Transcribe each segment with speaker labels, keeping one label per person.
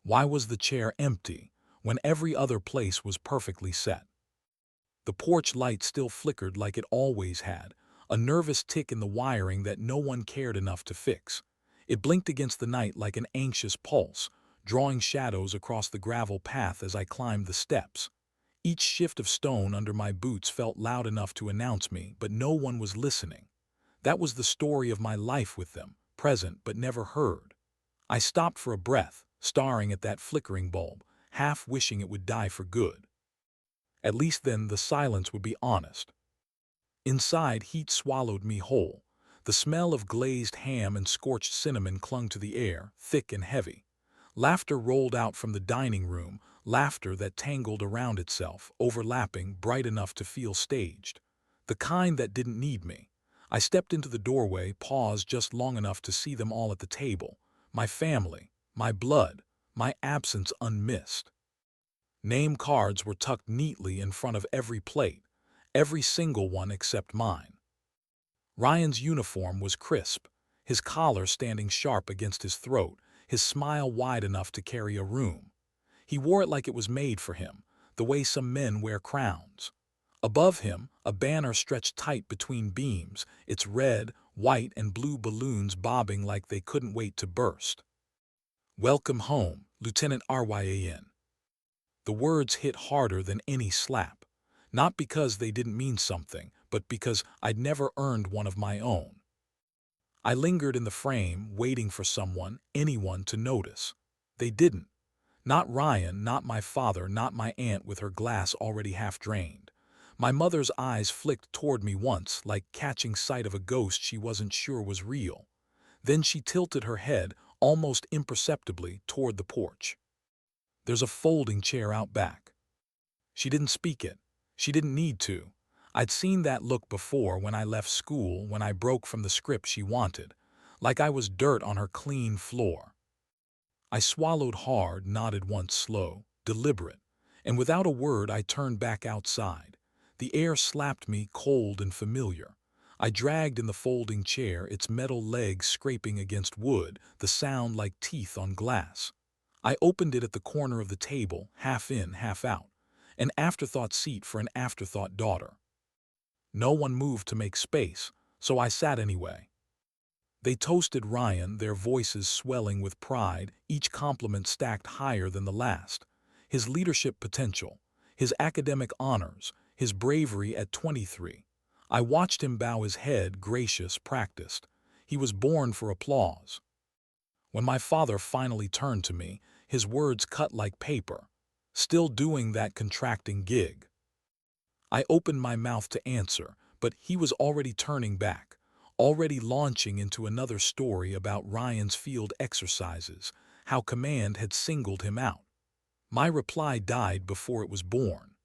Speaker 1: Why was the chair empty when every other place was perfectly set? The porch light still flickered like it always had, a nervous tick in the wiring that no one cared enough to fix. It blinked against the night like an anxious pulse, drawing shadows across the gravel path as I climbed the steps. Each shift of stone under my boots felt loud enough to announce me, but no one was listening. That was the story of my life with them, present but never heard. I stopped for a breath, staring at that flickering bulb, half wishing it would die for good. At least then the silence would be honest. Inside, heat swallowed me whole. The smell of glazed ham and scorched cinnamon clung to the air, thick and heavy. Laughter rolled out from the dining room, laughter that tangled around itself, overlapping, bright enough to feel staged. The kind that didn't need me. I stepped into the doorway, paused just long enough to see them all at the table. My family, my blood, my absence unmissed. Name cards were tucked neatly in front of every plate, every single one except mine. Ryan's uniform was crisp, his collar standing sharp against his throat, his smile wide enough to carry a room. He wore it like it was made for him, the way some men wear crowns. Above him, a banner stretched tight between beams, its red, white, and blue balloons bobbing like they couldn't wait to burst. "Welcome home, Lieutenant Ryan." The words hit harder than any slap, not because they didn't mean something, but because I'd never earned one of my own. I lingered in the frame, waiting for someone, anyone to notice. They didn't. Not Ryan, not my father, not my aunt with her glass already half drained. My mother's eyes flicked toward me once, like catching sight of a ghost she wasn't sure was real. Then she tilted her head, almost imperceptibly, toward the porch. "There's a folding chair out back." She didn't speak it. She didn't need to. I'd seen that look before when I left school, when I broke from the script she wanted, like I was dirt on her clean floor. I swallowed hard, nodded once slow, deliberate, and without a word I turned back outside. The air slapped me cold and familiar. I dragged in the folding chair, its metal legs scraping against wood, the sound like teeth on glass. I opened it at the corner of the table, half in, half out, an afterthought seat for an afterthought daughter. No one moved to make space, so I sat anyway. They toasted Ryan, their voices swelling with pride, each compliment stacked higher than the last. His leadership potential, his academic honors, his bravery at 23. I watched him bow his head, gracious, practiced. He was born for applause. When my father finally turned to me, his words cut like paper. "Still doing that contracting gig." I opened my mouth to answer, but he was already turning back, already launching into another story about Ryan's field exercises, how command had singled him out. My reply died before it was born.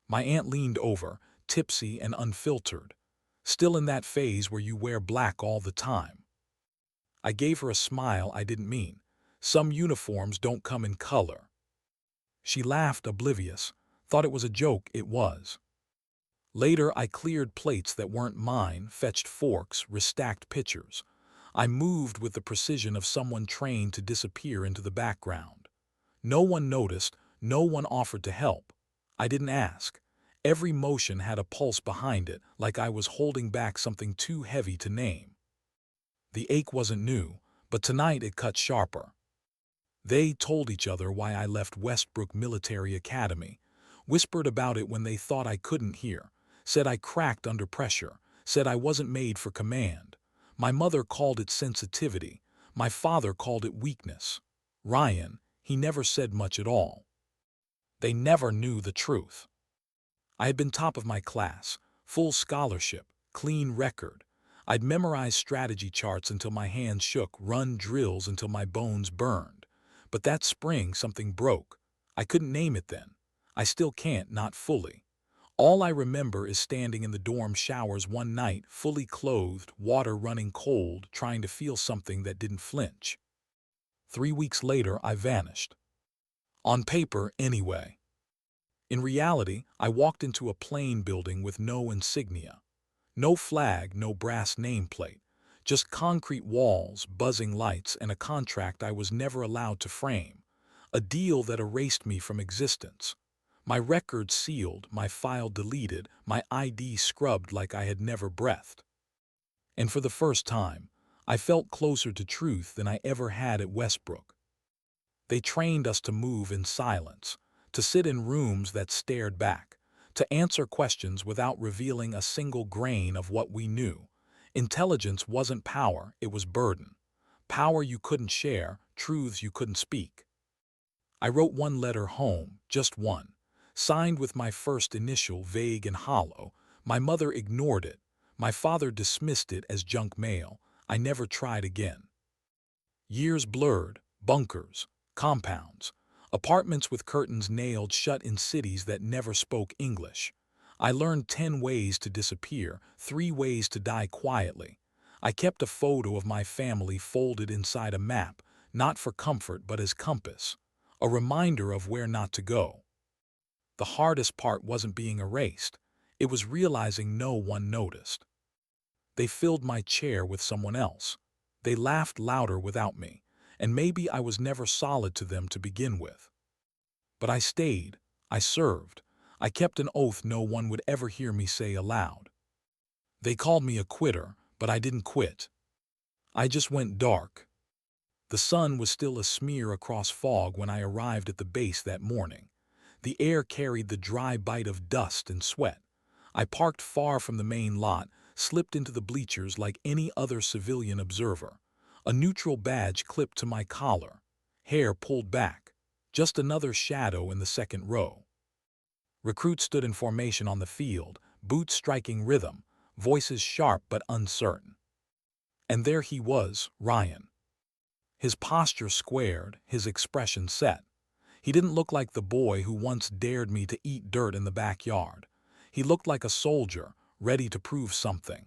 Speaker 1: My aunt leaned over, tipsy and unfiltered, still in that phase where you wear black all the time. I gave her a smile I didn't mean. "Some uniforms don't come in color." She laughed, oblivious, thought it was a joke. It was. Later, I cleared plates that weren't mine, fetched forks, restacked pitchers. I moved with the precision of someone trained to disappear into the background. No one noticed, no one offered to help. I didn't ask. Every motion had a pulse behind it, like I was holding back something too heavy to name. The ache wasn't new, but tonight it cut sharper. They told each other why I left Westbrook Military Academy, whispered about it when they thought I couldn't hear, said I cracked under pressure, said I wasn't made for command. My mother called it sensitivity. My father called it weakness. Ryan, he never said much at all. They never knew the truth. I had been top of my class, full scholarship, clean record. I'd memorized strategy charts until my hands shook, run drills until my bones burned. But that spring something broke. I couldn't name it then. I still can't, not fully. All I remember is standing in the dorm showers one night, fully clothed, water running cold, trying to feel something that didn't flinch. 3 weeks later, I vanished. On paper, anyway. In reality, I walked into a plain building with no insignia. No flag, no brass nameplate. Just concrete walls, buzzing lights, and a contract I was never allowed to frame. A deal that erased me from existence. My record sealed, my file deleted, my ID scrubbed like I had never breathed. And for the first time, I felt closer to truth than I ever had at Westbrook. They trained us to move in silence, to sit in rooms that stared back, to answer questions without revealing a single grain of what we knew. Intelligence wasn't power, it was burden. Power you couldn't share, truths you couldn't speak. I wrote one letter home, just one, signed with my first initial, vague and hollow. My mother ignored it. My father dismissed it as junk mail. I never tried again. Years blurred, bunkers, compounds, apartments with curtains nailed shut in cities that never spoke English. I learned 10 ways to disappear, 3 ways to die quietly. I kept a photo of my family folded inside a map, not for comfort but as compass, a reminder of where not to go. The hardest part wasn't being erased. It was realizing no one noticed. They filled my chair with someone else. They laughed louder without me, and maybe I was never solid to them to begin with. But I stayed, I served, I kept an oath no one would ever hear me say aloud. They called me a quitter, but I didn't quit. I just went dark. The sun was still a smear across fog when I arrived at the base that morning. The air carried the dry bite of dust and sweat. I parked far from the main lot, slipped into the bleachers like any other civilian observer. A neutral badge clipped to my collar, hair pulled back, just another shadow in the second row. Recruits stood in formation on the field, boots striking rhythm, voices sharp but uncertain. And there he was, Ryan. His posture squared, his expression set. He didn't look like the boy who once dared me to eat dirt in the backyard. He looked like a soldier, ready to prove something.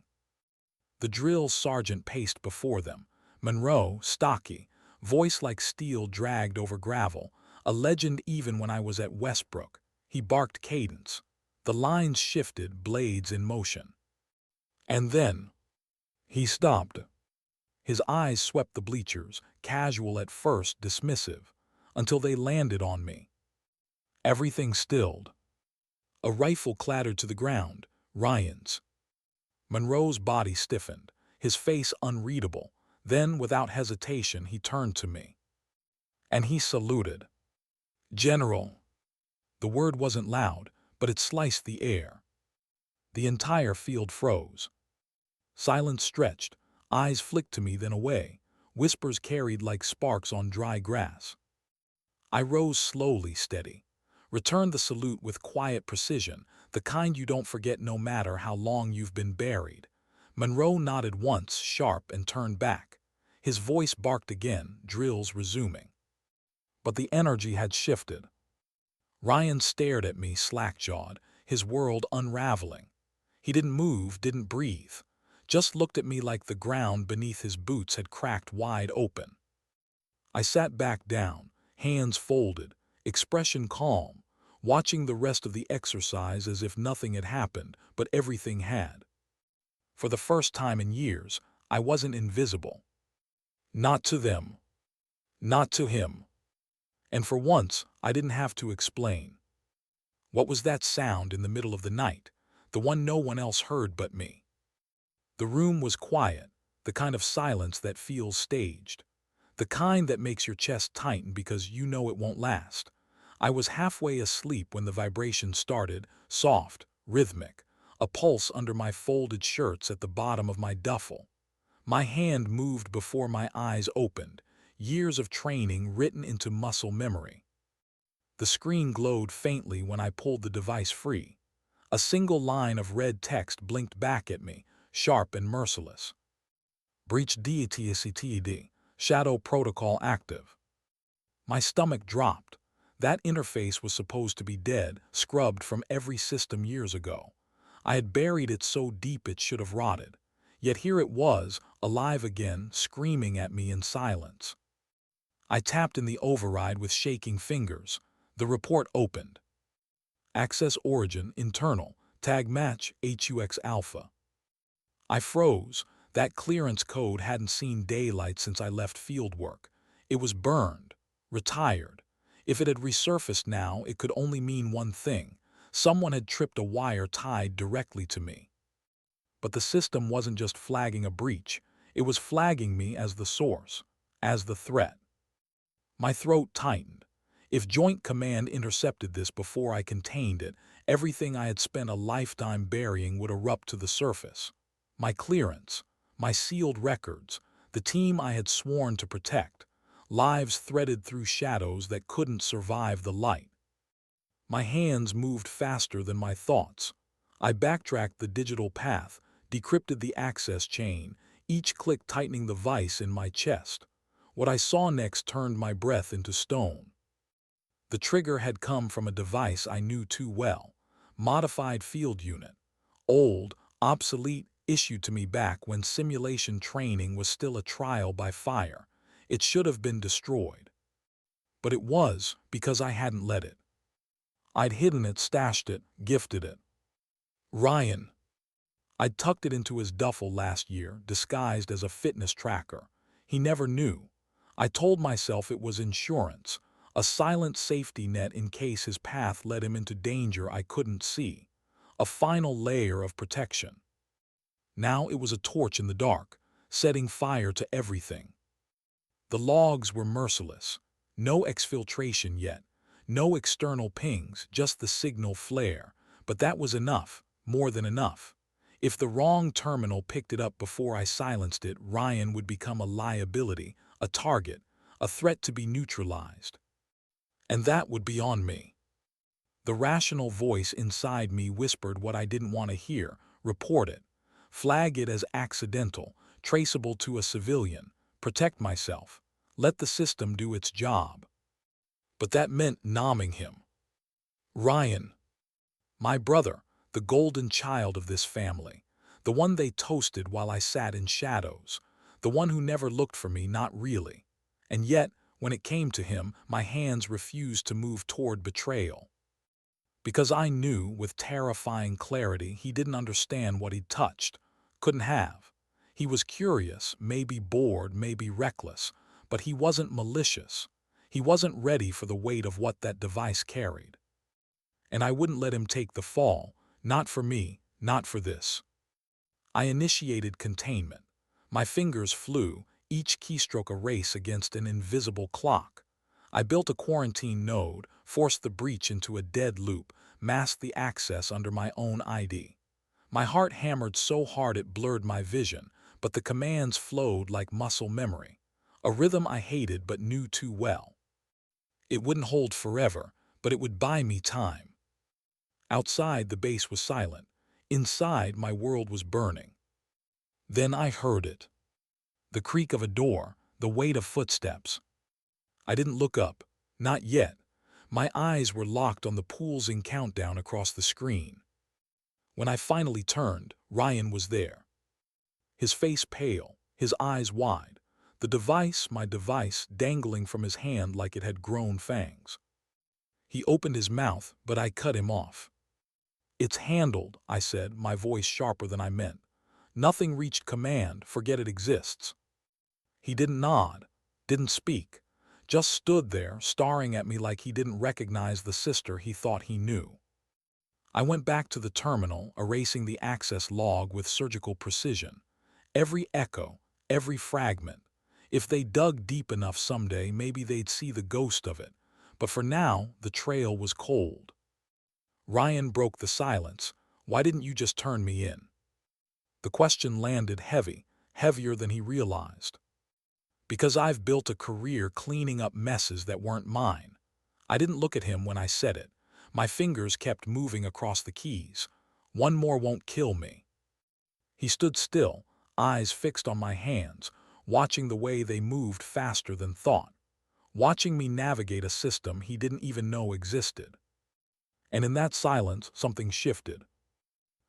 Speaker 1: The drill sergeant paced before them. Monroe, stocky, voice like steel dragged over gravel, a legend even when I was at Westbrook. He barked cadence. The lines shifted, blades in motion. And then he stopped. His eyes swept the bleachers, casual at first, dismissive, until they landed on me. Everything stilled. A rifle clattered to the ground, Ryan's. Monroe's body stiffened, his face unreadable. Then, without hesitation, he turned to me. And he saluted. General. The word wasn't loud, but it sliced the air. The entire field froze. Silence stretched, eyes flicked to me then away, whispers carried like sparks on dry grass. I rose slowly, steady, returned the salute with quiet precision, the kind you don't forget no matter how long you've been buried. Monroe nodded once, sharp, and turned back. His voice barked again, drills resuming. But the energy had shifted. Ryan stared at me, slack-jawed, his world unraveling. He didn't move, didn't breathe, just looked at me like the ground beneath his boots had cracked wide open. I sat back down, hands folded, expression calm, watching the rest of the exercise as if nothing had happened, but everything had. For the first time in years, I wasn't invisible. Not to them. Not to him. And for once, I didn't have to explain. What was that sound in the middle of the night, the one no one else heard but me? The room was quiet, the kind of silence that feels staged, the kind that makes your chest tighten because you know it won't last. I was halfway asleep when the vibration started, soft, rhythmic, a pulse under my folded shirts at the bottom of my duffel. My hand moved before my eyes opened, years of training written into muscle memory. The screen glowed faintly when I pulled the device free. A single line of red text blinked back at me, sharp and merciless. Breach DETSETED, Shadow Protocol active. My stomach dropped. That interface was supposed to be dead, scrubbed from every system years ago. I had buried it so deep it should have rotted. Yet here it was, alive again, screaming at me in silence. I tapped in the override with shaking fingers. The report opened. Access origin, internal, tag match, HUX alpha. I froze. That clearance code hadn't seen daylight since I left fieldwork. It was burned, retired. If it had resurfaced now, it could only mean one thing. Someone had tripped a wire tied directly to me. But the system wasn't just flagging a breach. It was flagging me as the source, as the threat. My throat tightened. If Joint Command intercepted this before I contained it, everything I had spent a lifetime burying would erupt to the surface. My clearance, my sealed records, the team I had sworn to protect, lives threaded through shadows that couldn't survive the light. My hands moved faster than my thoughts. I backtracked the digital path, decrypted the access chain, each click tightening the vice in my chest. What I saw next turned my breath into stone. The trigger had come from a device I knew too well. Modified field unit. Old, obsolete, issued to me back when simulation training was still a trial by fire. It should have been destroyed. But it was, because I hadn't let it. I'd hidden it, stashed it, gifted it. Ryan. I'd tucked it into his duffel last year, disguised as a fitness tracker. He never knew. I told myself it was insurance, a silent safety net in case his path led him into danger I couldn't see. A final layer of protection. Now it was a torch in the dark, setting fire to everything. The logs were merciless. No exfiltration yet. No external pings, just the signal flare. But that was enough, more than enough. If the wrong terminal picked it up before I silenced it, Ryan would become a liability, a target, a threat to be neutralized. And that would be on me. The rational voice inside me whispered what I didn't want to hear. Report it. Flag it as accidental, traceable to a civilian. Protect myself. Let the system do its job. But that meant nomming him. Ryan. My brother, the golden child of this family. The one they toasted while I sat in shadows. The one who never looked for me, not really. And yet, when it came to him, my hands refused to move toward betrayal. Because I knew, with terrifying clarity, he didn't understand what he'd touched. Couldn't have. He was curious, maybe bored, maybe reckless, but he wasn't malicious. He wasn't ready for the weight of what that device carried. And I wouldn't let him take the fall, not for me, not for this. I initiated containment. My fingers flew, each keystroke a race against an invisible clock. I built a quarantine node, forced the breach into a dead loop, masked the access under my own ID. My heart hammered so hard it blurred my vision, but the commands flowed like muscle memory, a rhythm I hated but knew too well. It wouldn't hold forever, but it would buy me time. Outside, the base was silent. Inside, my world was burning. Then I heard it. The creak of a door, the weight of footsteps. I didn't look up. Not yet. My eyes were locked on the pulsing countdown across the screen. When I finally turned, Ryan was there. His face pale, his eyes wide. The device, my device, dangling from his hand like it had grown fangs. He opened his mouth, but I cut him off. "It's handled," I said, my voice sharper than I meant. "Nothing reached command, forget it exists." He didn't nod, didn't speak, just stood there, staring at me like he didn't recognize the sister he thought he knew. I went back to the terminal, erasing the access log with surgical precision. Every echo, every fragment. If they dug deep enough someday, maybe they'd see the ghost of it. But for now, the trail was cold. Ryan broke the silence. "Why didn't you just turn me in?" The question landed heavy, heavier than he realized. "Because I've built a career cleaning up messes that weren't mine." I didn't look at him when I said it. My fingers kept moving across the keys. "One more won't kill me." He stood still, eyes fixed on my hands, watching the way they moved faster than thought, watching me navigate a system he didn't even know existed. And in that silence, something shifted.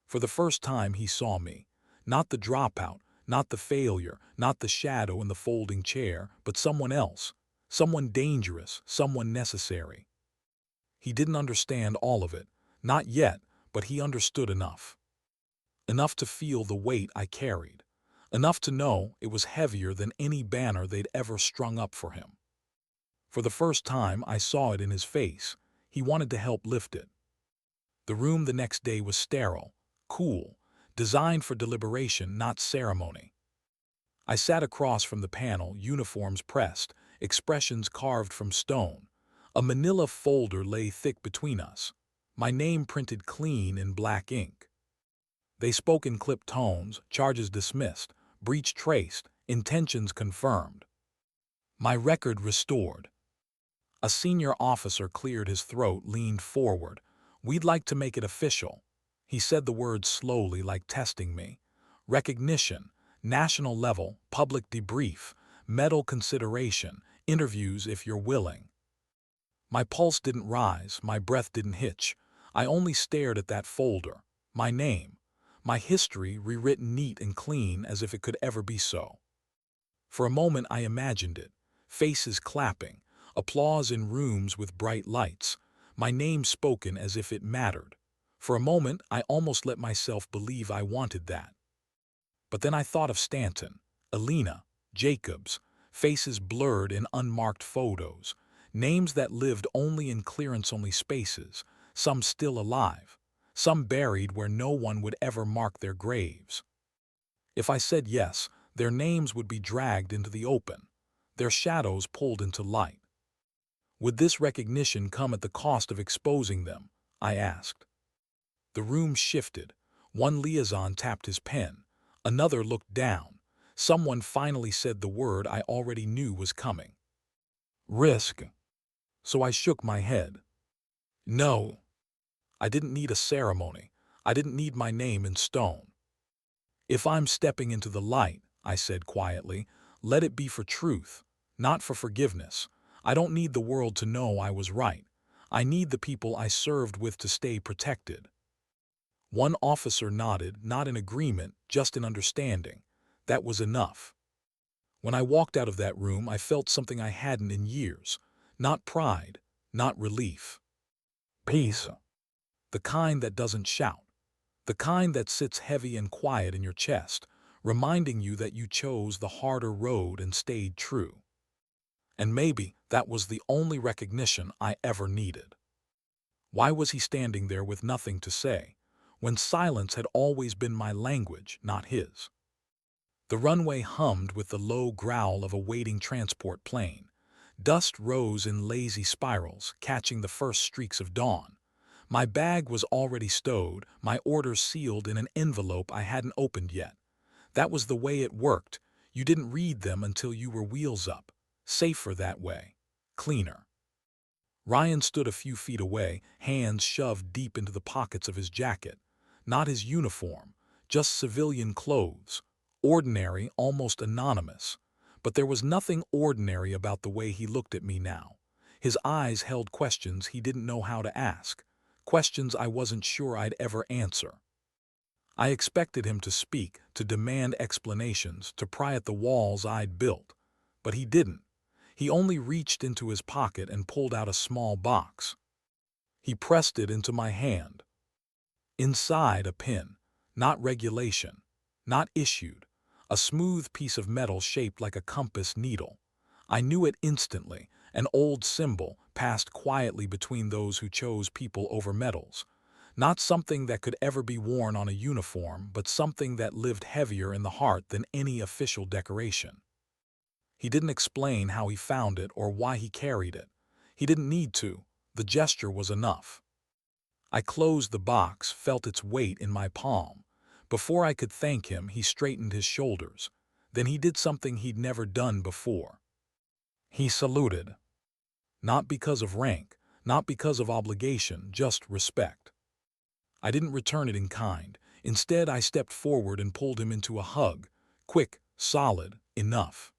Speaker 1: For the first time, he saw me. Not the dropout, not the failure, not the shadow in the folding chair, but someone else. Someone dangerous, someone necessary. He didn't understand all of it. Not yet, but he understood enough. Enough to feel the weight I carried. Enough to know it was heavier than any banner they'd ever strung up for him. For the first time, I saw it in his face. He wanted to help lift it. The room the next day was sterile, cool, designed for deliberation, not ceremony. I sat across from the panel, uniforms pressed, expressions carved from stone. A manila folder lay thick between us, my name printed clean in black ink. They spoke in clipped tones, charges dismissed, breach traced, intentions confirmed. My record restored. A senior officer cleared his throat, leaned forward. "We'd like to make it official." He said the words slowly, like testing me. "Recognition, national level, public debrief, medal consideration, interviews if you're willing." My pulse didn't rise, my breath didn't hitch. I only stared at that folder. My name, my history rewritten neat and clean as if it could ever be so. For a moment I imagined it, faces clapping, applause in rooms with bright lights, my name spoken as if it mattered. For a moment I almost let myself believe I wanted that. But then I thought of Stanton, Alina, Jacobs, faces blurred in unmarked photos, names that lived only in clearance-only spaces, some still alive, some buried where no one would ever mark their graves. If I said yes, their names would be dragged into the open, their shadows pulled into light. Would this recognition come at the cost of exposing them? I asked. The room shifted. One liaison tapped his pen. Another looked down. Someone finally said the word I already knew was coming. Risk. So I shook my head. No. I didn't need a ceremony. I didn't need my name in stone. "If I'm stepping into the light," I said quietly, "let it be for truth, not for forgiveness. I don't need the world to know I was right. I need the people I served with to stay protected." One officer nodded, not in agreement, just in understanding. That was enough. When I walked out of that room, I felt something I hadn't in years. Not pride, not relief. Peace. The kind that doesn't shout. The kind that sits heavy and quiet in your chest, reminding you that you chose the harder road and stayed true. And maybe that was the only recognition I ever needed. Why was he standing there with nothing to say, when silence had always been my language, not his? The runway hummed with the low growl of a waiting transport plane. Dust rose in lazy spirals, catching the first streaks of dawn. My bag was already stowed, my orders sealed in an envelope I hadn't opened yet. That was the way it worked. You didn't read them until you were wheels up. Safer that way. Cleaner. Ryan stood a few feet away, hands shoved deep into the pockets of his jacket. Not his uniform, just civilian clothes. Ordinary, almost anonymous. But there was nothing ordinary about the way he looked at me now. His eyes held questions he didn't know how to ask. Questions I wasn't sure I'd ever answer. I expected him to speak, to demand explanations, to pry at the walls I'd built. But he didn't. He only reached into his pocket and pulled out a small box. He pressed it into my hand. Inside, a pin. Not regulation. Not issued. A smooth piece of metal shaped like a compass needle. I knew it instantly. An old symbol, passed quietly between those who chose people over medals. Not something that could ever be worn on a uniform, but something that lived heavier in the heart than any official decoration. He didn't explain how he found it or why he carried it. He didn't need to. The gesture was enough. I closed the box, felt its weight in my palm. Before I could thank him, he straightened his shoulders. Then he did something he'd never done before. He saluted. Not because of rank, not because of obligation, just respect. I didn't return it in kind. Instead, I stepped forward and pulled him into a hug. Quick, solid, enough.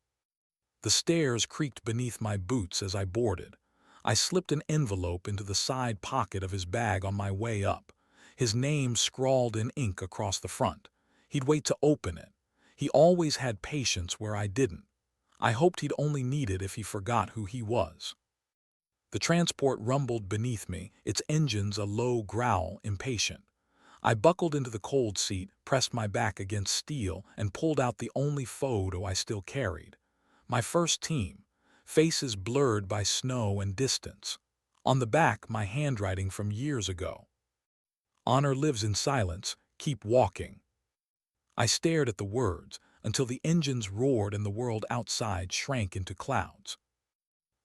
Speaker 1: The stairs creaked beneath my boots as I boarded. I slipped an envelope into the side pocket of his bag on my way up. His name scrawled in ink across the front. He'd wait to open it. He always had patience where I didn't. I hoped he'd only need it if he forgot who he was. The transport rumbled beneath me, its engines a low growl, impatient. I buckled into the cold seat, pressed my back against steel, and pulled out the only photo I still carried. My first team, faces blurred by snow and distance. On the back, my handwriting from years ago. Honor lives in silence, keep walking. I stared at the words until the engines roared and the world outside shrank into clouds.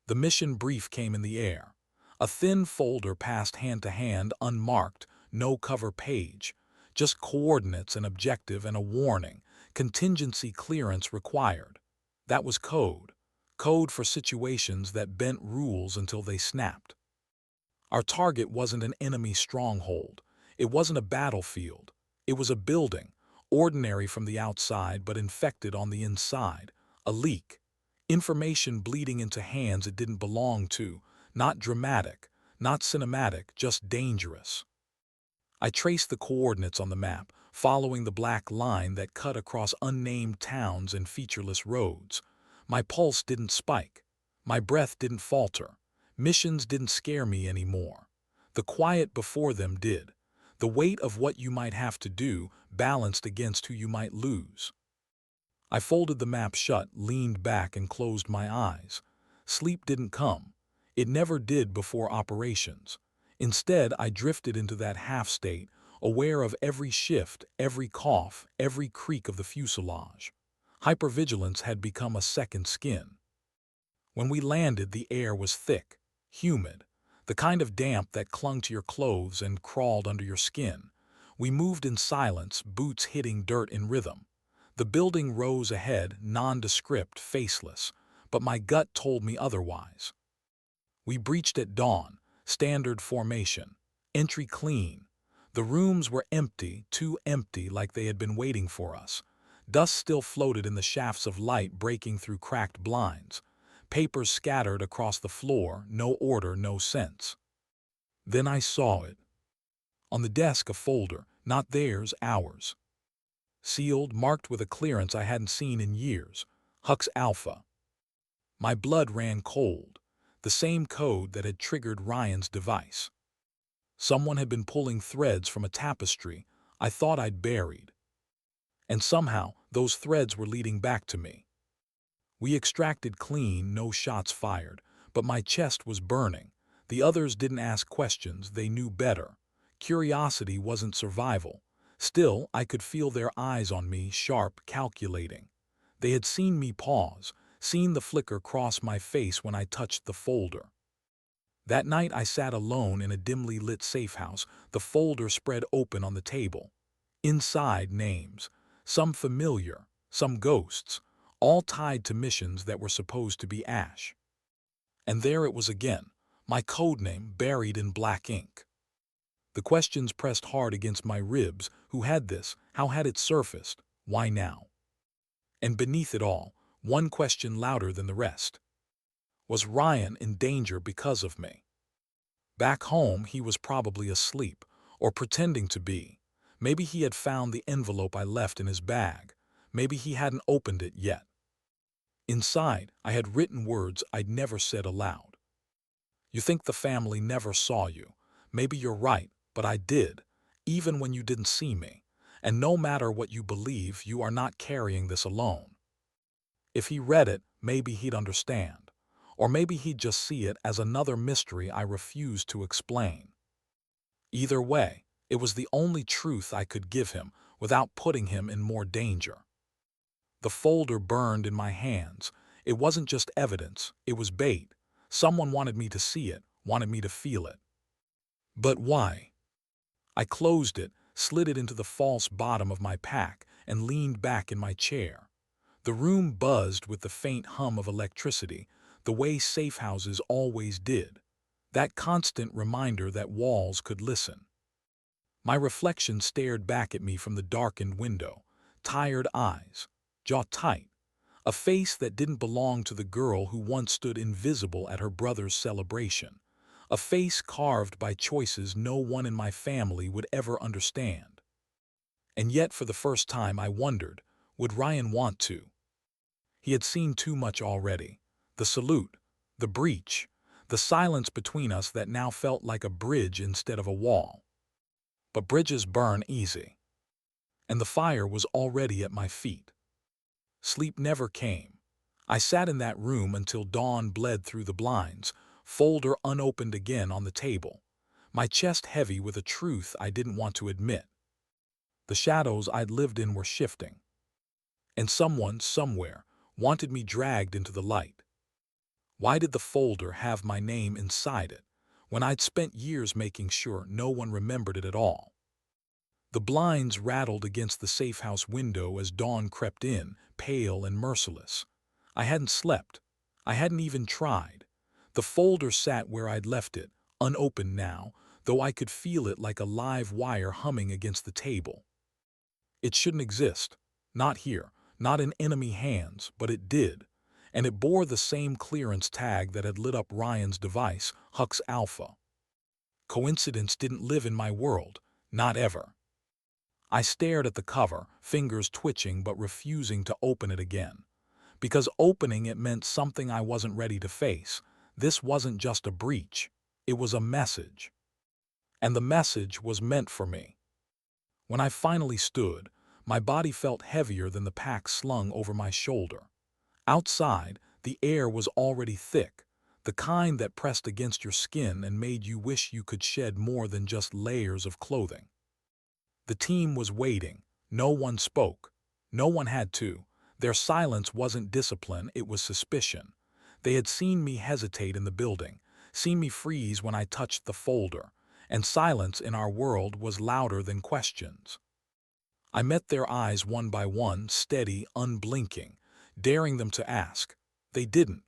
Speaker 1: The mission brief came in the air. A thin folder passed hand to hand, unmarked, no cover page. Just coordinates, an objective, and a warning. Contingency clearance required. That was code. Code for situations that bent rules until they snapped. Our target wasn't an enemy stronghold. It wasn't a battlefield. It was a building, ordinary from the outside but infected on the inside. A leak. Information bleeding into hands it didn't belong to. Not dramatic, not cinematic, just dangerous. I traced the coordinates on the map, following the black line that cut across unnamed towns and featureless roads. My pulse didn't spike. My breath didn't falter. Missions didn't scare me anymore. The quiet before them did. The weight of what you might have to do balanced against who you might lose. I folded the map shut, leaned back, and closed my eyes. Sleep didn't come. It never did before operations. Instead, I drifted into that half-state, aware of every shift, every cough, every creak of the fuselage. Hypervigilance had become a second skin. When we landed, the air was thick, humid, the kind of damp that clung to your clothes and crawled under your skin. We moved in silence, boots hitting dirt in rhythm. The building rose ahead, nondescript, faceless, but my gut told me otherwise. We breached at dawn, standard formation, entry clean. The rooms were empty, too empty, like they had been waiting for us. Dust still floated in the shafts of light breaking through cracked blinds. Papers scattered across the floor, no order, no sense. Then I saw it. On the desk, a folder, not theirs, ours. Sealed, marked with a clearance I hadn't seen in years. Hux Alpha. My blood ran cold. The same code that had triggered Ryan's device. Someone had been pulling threads from a tapestry I thought I'd buried. And somehow, those threads were leading back to me. We extracted clean, no shots fired, but my chest was burning. The others didn't ask questions, they knew better. Curiosity wasn't survival. Still, I could feel their eyes on me, sharp, calculating. They had seen me pause, seen the flicker cross my face when I touched the folder. That night I sat alone in a dimly lit safe house, the folder spread open on the table. Inside, names, some familiar, some ghosts, all tied to missions that were supposed to be ash. And there it was again, my code name buried in black ink. The questions pressed hard against my ribs. Who had this? How had it surfaced? Why now? And beneath it all, one question louder than the rest. Was Ryan in danger because of me? Back home, he was probably asleep, or pretending to be. Maybe he had found the envelope I left in his bag. Maybe he hadn't opened it yet. Inside, I had written words I'd never said aloud. You think the family never saw you. Maybe you're right, but I did, even when you didn't see me. And no matter what you believe, you are not carrying this alone. If he read it, maybe he'd understand. Or maybe he'd just see it as another mystery I refused to explain. Either way, it was the only truth I could give him without putting him in more danger. The folder burned in my hands. It wasn't just evidence, it was bait. Someone wanted me to see it, wanted me to feel it. But why? I closed it, slid it into the false bottom of my pack, and leaned back in my chair. The room buzzed with the faint hum of electricity, the way safe houses always did. That constant reminder that walls could listen. My reflection stared back at me from the darkened window, tired eyes, jaw tight, a face that didn't belong to the girl who once stood invisible at her brother's celebration, a face carved by choices no one in my family would ever understand. And yet, for the first time, I wondered, would Ryan want to? He had seen too much already. The salute, the breach, the silence between us that now felt like a bridge instead of a wall. But bridges burn easy. And the fire was already at my feet. Sleep never came. I sat in that room until dawn bled through the blinds, folder unopened again on the table, my chest heavy with a truth I didn't want to admit. The shadows I'd lived in were shifting, and someone, somewhere, wanted me dragged into the light. Why did the folder have my name inside it, when I'd spent years making sure no one remembered it at all? The blinds rattled against the safe-house window as dawn crept in, pale and merciless. I hadn't slept. I hadn't even tried. The folder sat where I'd left it, unopened now, though I could feel it like a live wire humming against the table. It shouldn't exist. Not here, not in enemy hands, but it did. And it bore the same clearance tag that had lit up Ryan's device, Hux Alpha. Coincidence didn't live in my world, not ever. I stared at the cover, fingers twitching but refusing to open it again. Because opening it meant something I wasn't ready to face. This wasn't just a breach. It was a message. And the message was meant for me. When I finally stood, my body felt heavier than the pack slung over my shoulder. Outside, the air was already thick, the kind that pressed against your skin and made you wish you could shed more than just layers of clothing. The team was waiting. No one spoke. No one had to. Their silence wasn't discipline, it was suspicion. They had seen me hesitate in the building, seen me freeze when I touched the folder, and silence in our world was louder than questions. I met their eyes one by one, steady, unblinking, daring them to ask. They didn't,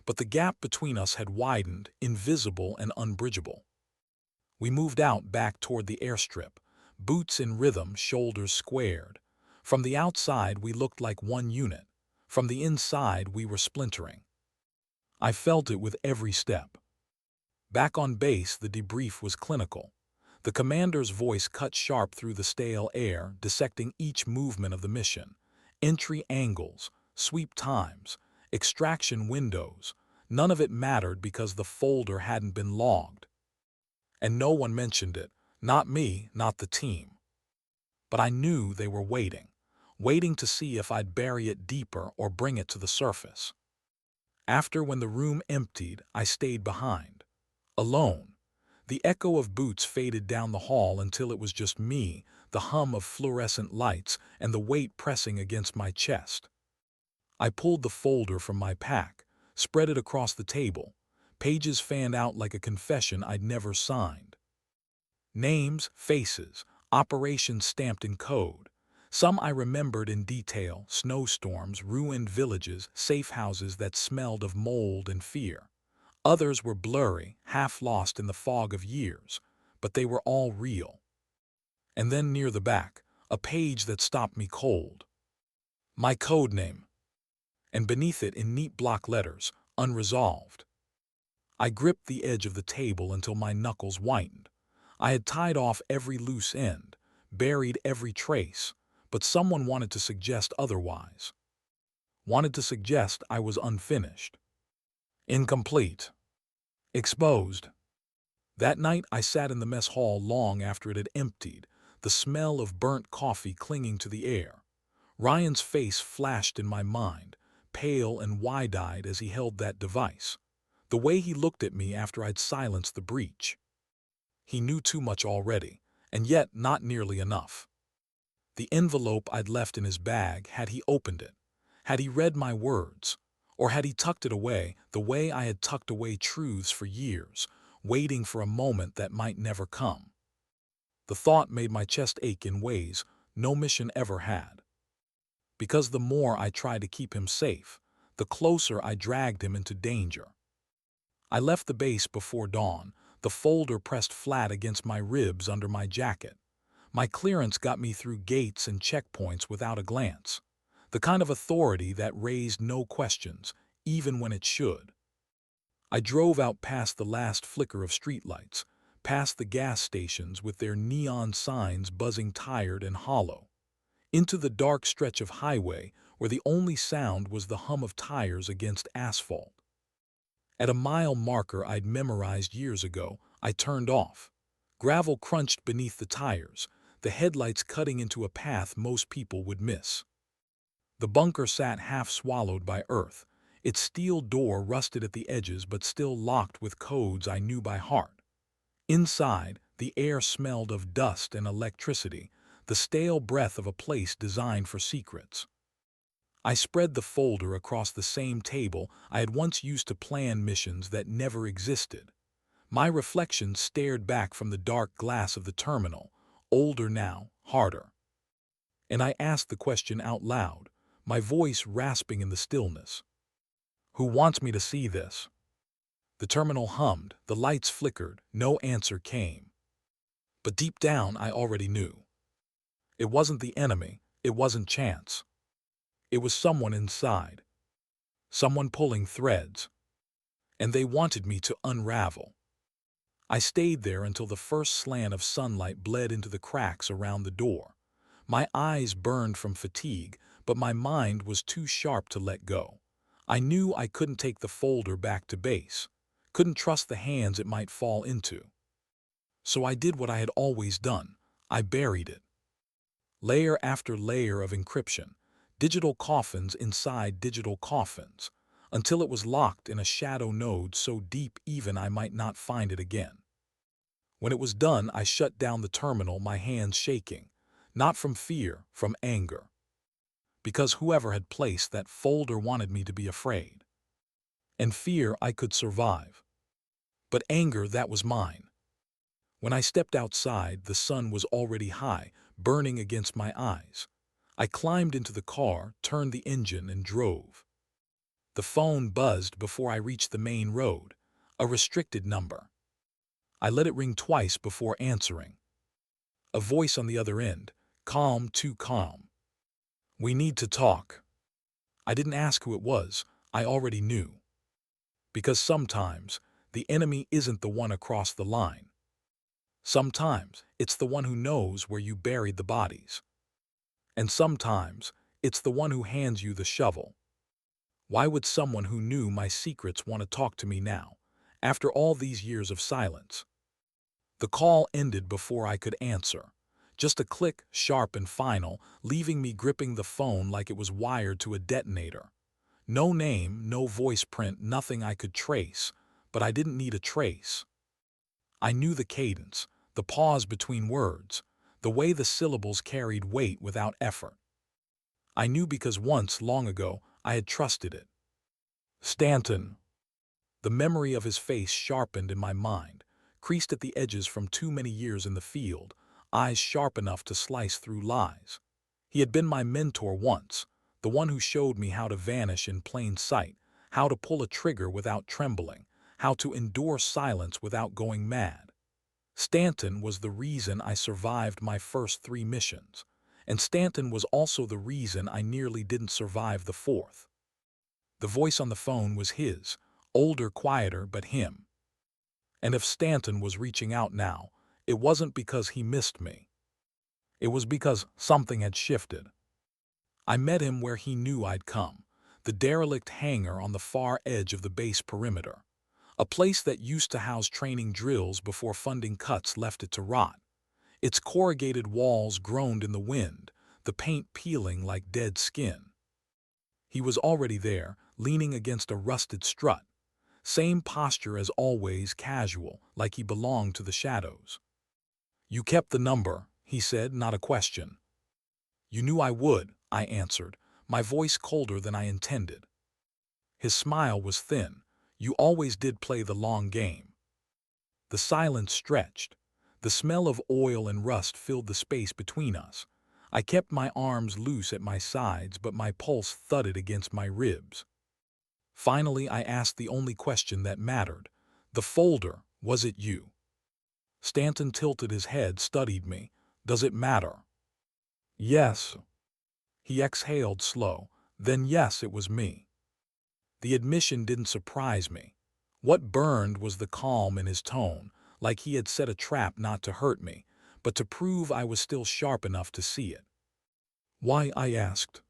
Speaker 1: but the gap between us had widened, invisible and unbridgeable. We moved out back toward the airstrip, boots in rhythm, shoulders squared. From the outside we looked like one unit. From the inside we were splintering. I felt it with every step. Back on base the debrief was clinical. The commander's voice cut sharp through the stale air, dissecting each movement of the mission. Entry angles, sweep times, extraction windows. None of it mattered because the folder hadn't been logged. And no one mentioned it. Not me, not the team. But I knew they were waiting to see if I'd bury it deeper or bring it to the surface. When the room emptied, I stayed behind. Alone. The echo of boots faded down the hall until it was just me, the hum of fluorescent lights, and the weight pressing against my chest. I pulled the folder from my pack, spread it across the table. Pages fanned out like a confession I'd never signed. Names, faces, operations stamped in code. Some I remembered in detail: snowstorms, ruined villages, safe houses that smelled of mold and fear. Others were blurry, half lost in the fog of years, but they were all real. And then near the back, a page that stopped me cold. My code name. And beneath it in neat block letters, unresolved. I gripped the edge of the table until my knuckles whitened. I had tied off every loose end, buried every trace, but someone wanted to suggest otherwise. Wanted to suggest I was unfinished. Incomplete. Exposed. That night I sat in the mess hall long after it had emptied, the smell of burnt coffee clinging to the air. Ryan's face flashed in my mind, pale and wide-eyed as he held that device. The way he looked at me after I'd silenced the breach. He knew too much already, and yet not nearly enough. The envelope I'd left in his bag, had he opened it? Had he read my words? Or had he tucked it away, the way I had tucked away truths for years, waiting for a moment that might never come? The thought made my chest ache in ways no mission ever had. Because the more I tried to keep him safe, the closer I dragged him into danger. I left the base before dawn, the folder pressed flat against my ribs under my jacket. My clearance got me through gates and checkpoints without a glance. The kind of authority that raised no questions, even when it should. I drove out past the last flicker of streetlights, past the gas stations with their neon signs buzzing tired and hollow, into the dark stretch of highway where the only sound was the hum of tires against asphalt. At a mile marker I'd memorized years ago, I turned off. Gravel crunched beneath the tires, the headlights cutting into a path most people would miss. The bunker sat half swallowed by earth, Its steel door rusted at the edges but still locked with codes I knew by heart. Inside, the air smelled of dust and electricity, the stale breath of a place designed for secrets. I spread the folder across the same table I had once used to plan missions that never existed. My reflection stared back from the dark glass of the terminal, older now, harder. And I asked the question out loud, my voice rasping in the stillness. Who wants me to see this? The terminal hummed, the lights flickered, no answer came. But deep down I already knew. It wasn't the enemy, it wasn't chance. It was someone inside, someone pulling threads, and they wanted me to unravel. I stayed there until the first slant of sunlight bled into the cracks around the door. My eyes burned from fatigue, but my mind was too sharp to let go. I knew I couldn't take the folder back to base, couldn't trust the hands it might fall into. So I did what I had always done. I buried it. Layer after layer of encryption, digital coffins inside digital coffins, until it was locked in a shadow node so deep even I might not find it again. When it was done, I shut down the terminal, my hands shaking, not from fear, from anger. Because whoever had placed that folder wanted me to be afraid. And fear I could survive. But anger, that was mine. When I stepped outside, the sun was already high, burning against my eyes. I climbed into the car, turned the engine, and drove. The phone buzzed before I reached the main road, a restricted number. I let it ring twice before answering. A voice on the other end, calm, too calm. We need to talk. I didn't ask who it was, I already knew. Because sometimes, the enemy isn't the one across the line. Sometimes, it's the one who knows where you buried the bodies. And sometimes, it's the one who hands you the shovel. Why would someone who knew my secrets want to talk to me now, after all these years of silence? The call ended before I could answer. Just a click, sharp and final, leaving me gripping the phone like it was wired to a detonator. No name, no voice print, nothing I could trace, but I didn't need a trace. I knew the cadence, the pause between words, the way the syllables carried weight without effort. I knew because once, long ago, I had trusted it. Stanton. The memory of his face sharpened in my mind, creased at the edges from too many years in the field, eyes sharp enough to slice through lies. He had been my mentor once, the one who showed me how to vanish in plain sight, how to pull a trigger without trembling, how to endure silence without going mad. Stanton was the reason I survived my first 3 missions, and Stanton was also the reason I nearly didn't survive the 4th. The voice on the phone was his, older, quieter, but him. And if Stanton was reaching out now, it wasn't because he missed me. It was because something had shifted. I met him where he knew I'd come, the derelict hangar on the far edge of the base perimeter, a place that used to house training drills before funding cuts left it to rot. Its corrugated walls groaned in the wind, the paint peeling like dead skin. He was already there, leaning against a rusted strut, same posture as always, casual, like he belonged to the shadows. You kept the number, he said, not a question. You knew I would, I answered, my voice colder than I intended. His smile was thin. You always did play the long game. The silence stretched. The smell of oil and rust filled the space between us. I kept my arms loose at my sides, but my pulse thudded against my ribs. Finally, I asked the only question that mattered. The folder, was it you? Stanton tilted his head, studied me. Does it matter? Yes. He exhaled slow. Then yes, it was me. The admission didn't surprise me. What burned was the calm in his tone, like he had set a trap not to hurt me, but to prove I was still sharp enough to see it. Why? I asked.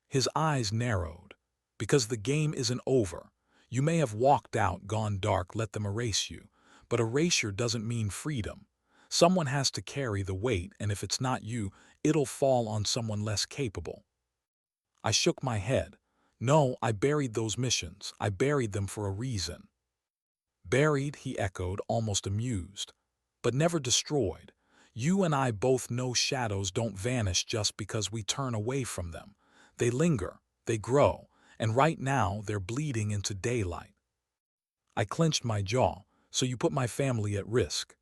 Speaker 1: His eyes narrowed. Because the game isn't over. You may have walked out, gone dark, let them erase you, but erasure doesn't mean freedom. Someone has to carry the weight, and if it's not you, it'll fall on someone less capable. I shook my head. No, I buried those missions. I buried them for a reason. Buried, he echoed, almost amused. But never destroyed. You and I both know shadows don't vanish just because we turn away from them. They linger, they grow, and right now they're bleeding into daylight. I clenched my jaw. So you put my family at risk.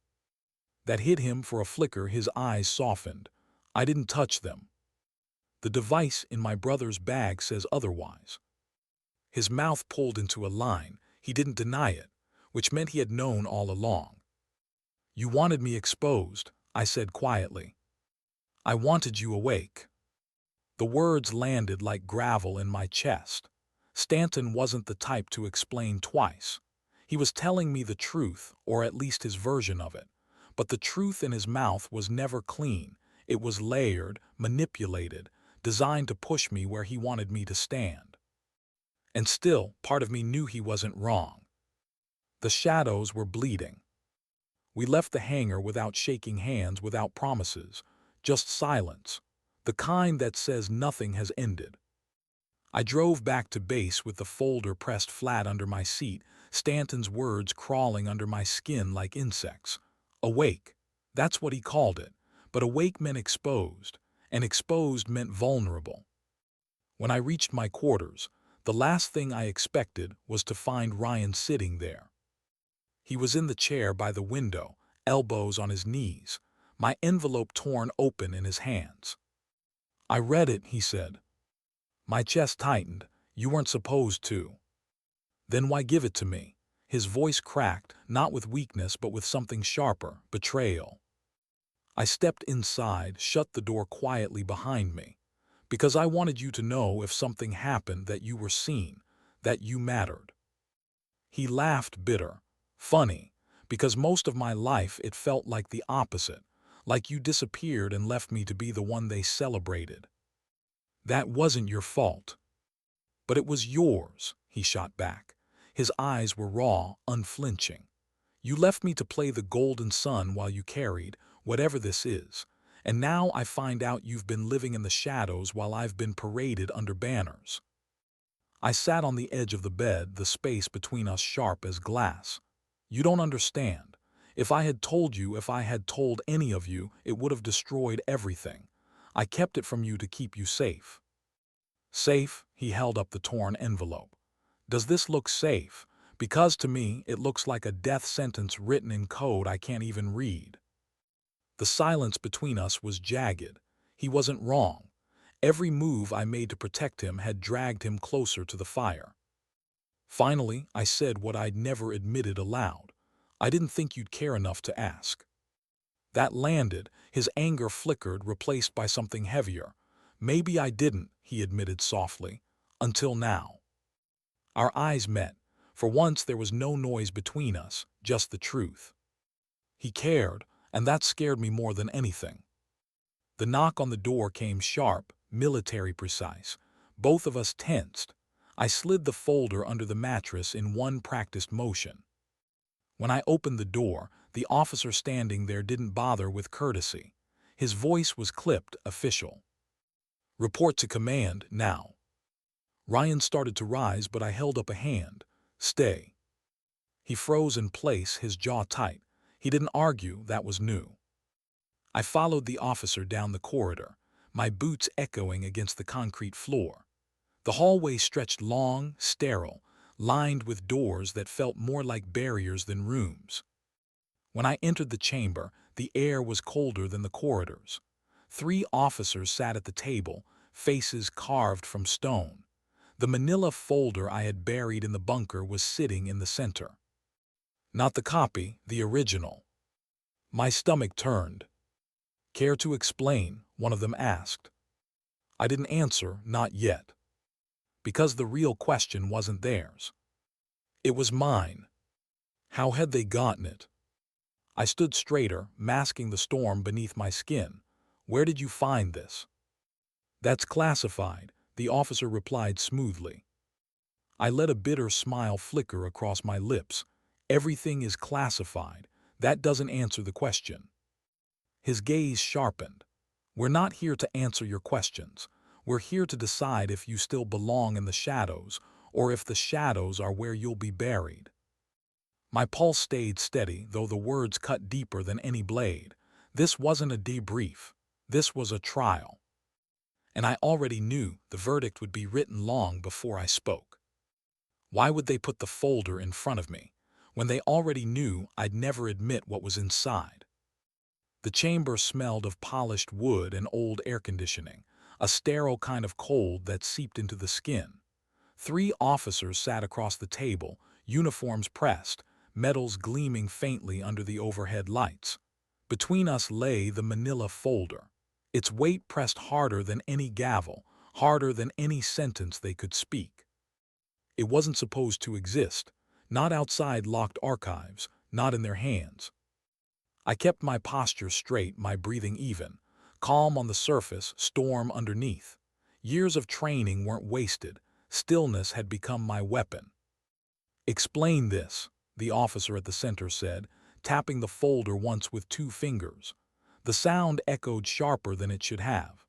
Speaker 1: That hit him for a flicker, his eyes softened. I didn't touch them. The device in my brother's bag says otherwise. His mouth pulled into a line. He didn't deny it, which meant he had known all along. You wanted me exposed, I said quietly. I wanted you awake. The words landed like gravel in my chest. Stanton wasn't the type to explain twice. He was telling me the truth, or at least his version of it. But the truth in his mouth was never clean. It was layered, manipulated, designed to push me where he wanted me to stand. And still, part of me knew he wasn't wrong. The shadows were bleeding. We left the hangar without shaking hands, without promises, just silence, the kind that says nothing has ended. I drove back to base with the folder pressed flat under my seat, Stanton's words crawling under my skin like insects. Awake. That's what he called it. But awake meant exposed, and exposed meant vulnerable. When I reached my quarters, the last thing I expected was to find Ryan sitting there. He was in the chair by the window, elbows on his knees, my envelope torn open in his hands. I read it, he said. My chest tightened. You weren't supposed to. Then why give it to me? His voice cracked, not with weakness but with something sharper, betrayal. I stepped inside, shut the door quietly behind me. Because I wanted you to know if something happened that you were seen, that you mattered. He laughed bitter. Funny, because most of my life it felt like the opposite, like you disappeared and left me to be the one they celebrated. That wasn't your fault. But it was yours, he shot back. His eyes were raw, unflinching. You left me to play the golden sun while you carried, whatever this is, and now I find out you've been living in the shadows while I've been paraded under banners. I sat on the edge of the bed, the space between us sharp as glass. You don't understand. If I had told any of you, it would have destroyed everything. I kept it from you to keep you safe. Safe? He held up the torn envelope. Does this look safe? Because to me, it looks like a death sentence written in code I can't even read. The silence between us was jagged. He wasn't wrong. Every move I made to protect him had dragged him closer to the fire. Finally, I said what I'd never admitted aloud. I didn't think you'd care enough to ask. That landed, his anger flickered, replaced by something heavier. Maybe I didn't, he admitted softly, until now. Our eyes met. For once there was no noise between us, just the truth. He cared, and that scared me more than anything. The knock on the door came sharp, military precise. Both of us tensed. I slid the folder under the mattress in one practiced motion. When I opened the door, the officer standing there didn't bother with courtesy. His voice was clipped, official. Report to command, now. Ryan started to rise, but I held up a hand. Stay. He froze in place, his jaw tight. He didn't argue, that was new. I followed the officer down the corridor, my boots echoing against the concrete floor. The hallway stretched long, sterile, lined with doors that felt more like barriers than rooms. When I entered the chamber, the air was colder than the corridors. 3 officers sat at the table, faces carved from stone. The manila folder I had buried in the bunker was sitting in the center. Not the copy, the original. My stomach turned. Care to explain? One of them asked. I didn't answer, not yet. Because the real question wasn't theirs. It was mine. How had they gotten it? I stood straighter, masking the storm beneath my skin. Where did you find this? That's classified, the officer replied smoothly. I let a bitter smile flicker across my lips. Everything is classified. That doesn't answer the question. His gaze sharpened. We're not here to answer your questions. We're here to decide if you still belong in the shadows, or if the shadows are where you'll be buried." My pulse stayed steady, though the words cut deeper than any blade. This wasn't a debrief. This was a trial. And I already knew the verdict would be written long before I spoke. Why would they put the folder in front of me, when they already knew I'd never admit what was inside? The chamber smelled of polished wood and old air conditioning, a sterile kind of cold that seeped into the skin. 3 officers sat across the table, uniforms pressed, metals gleaming faintly under the overhead lights. Between us lay the manila folder, its weight pressed harder than any gavel, harder than any sentence they could speak. It wasn't supposed to exist, not outside locked archives, not in their hands. I kept my posture straight, my breathing even, calm on the surface, storm underneath. Years of training weren't wasted. Stillness had become my weapon. "Explain this," the officer at the center said, tapping the folder once with 2 fingers. The sound echoed sharper than it should have.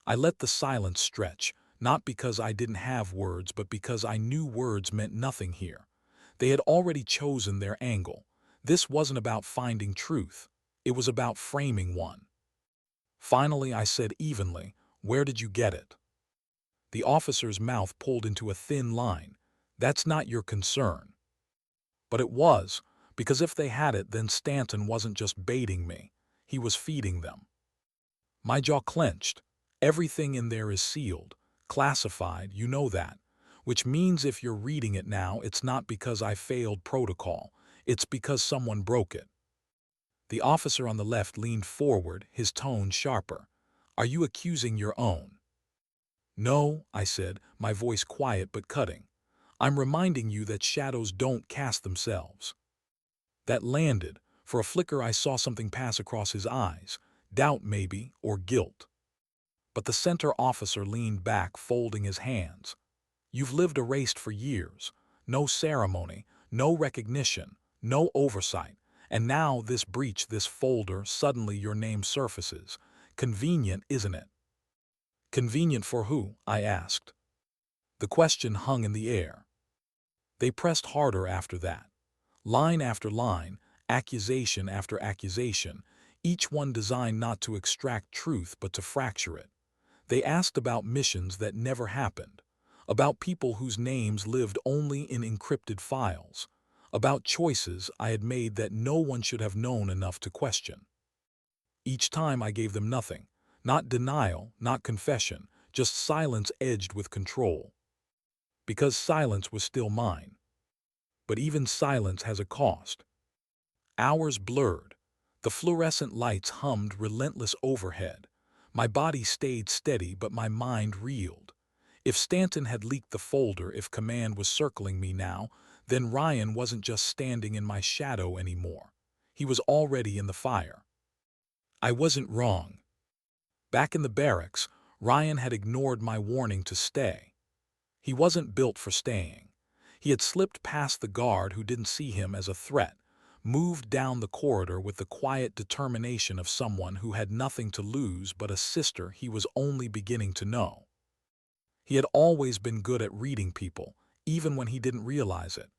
Speaker 1: I let the silence stretch, not because I didn't have words, but because I knew words meant nothing here. They had already chosen their angle. This wasn't about finding truth. It was about framing one. Finally, I said evenly, "Where did you get it?" The officer's mouth pulled into a thin line. "That's not your concern." But it was, because if they had it, then Stanton wasn't just baiting me. He was feeding them. My jaw clenched. Everything in there is sealed, classified, you know that. Which means if you're reading it now, it's not because I failed protocol. It's because someone broke it. The officer on the left leaned forward, his tone sharper. "Are you accusing your own?" "No," I said, my voice quiet but cutting. "I'm reminding you that shadows don't cast themselves." That landed. For a flicker I saw something pass across his eyes. Doubt maybe, or guilt. But the center officer leaned back, folding his hands. "You've lived erased for years. No ceremony, no recognition, no oversight. And now this breach, this folder, suddenly your name surfaces. Convenient, isn't it?" "Convenient for who?" I asked. The question hung in the air. They pressed harder after that. Line after line, accusation after accusation, each one designed not to extract truth but to fracture it. They asked about missions that never happened, about people whose names lived only in encrypted files, about choices I had made that no one should have known enough to question. Each time I gave them nothing, not denial, not confession, just silence edged with control. Because silence was still mine. But even silence has a cost. Hours blurred. The fluorescent lights hummed relentless overhead. My body stayed steady, but my mind reeled. If Stanton had leaked the folder, if command was circling me now, then Ryan wasn't just standing in my shadow anymore. He was already in the fire. I wasn't wrong. Back in the barracks, Ryan had ignored my warning to stay. He wasn't built for staying. He had slipped past the guard who didn't see him as a threat, moved down the corridor with the quiet determination of someone who had nothing to lose but a sister he was only beginning to know. He had always been good at reading people, even when he didn't realize it.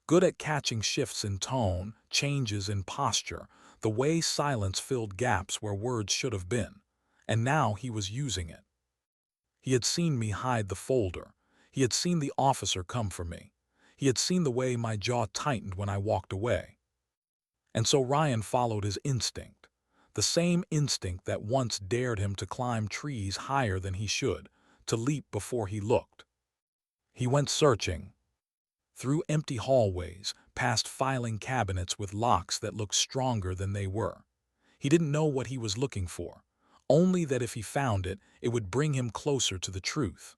Speaker 1: Good at catching shifts in tone, changes in posture, the way silence filled gaps where words should have been. And now he was using it. He had seen me hide the folder. He had seen the officer come for me. He had seen the way my jaw tightened when I walked away. And so Ryan followed his instinct, the same instinct that once dared him to climb trees higher than he should, to leap before he looked. He went searching, through empty hallways, past filing cabinets with locks that looked stronger than they were. He didn't know what he was looking for, only that if he found it, it would bring him closer to the truth.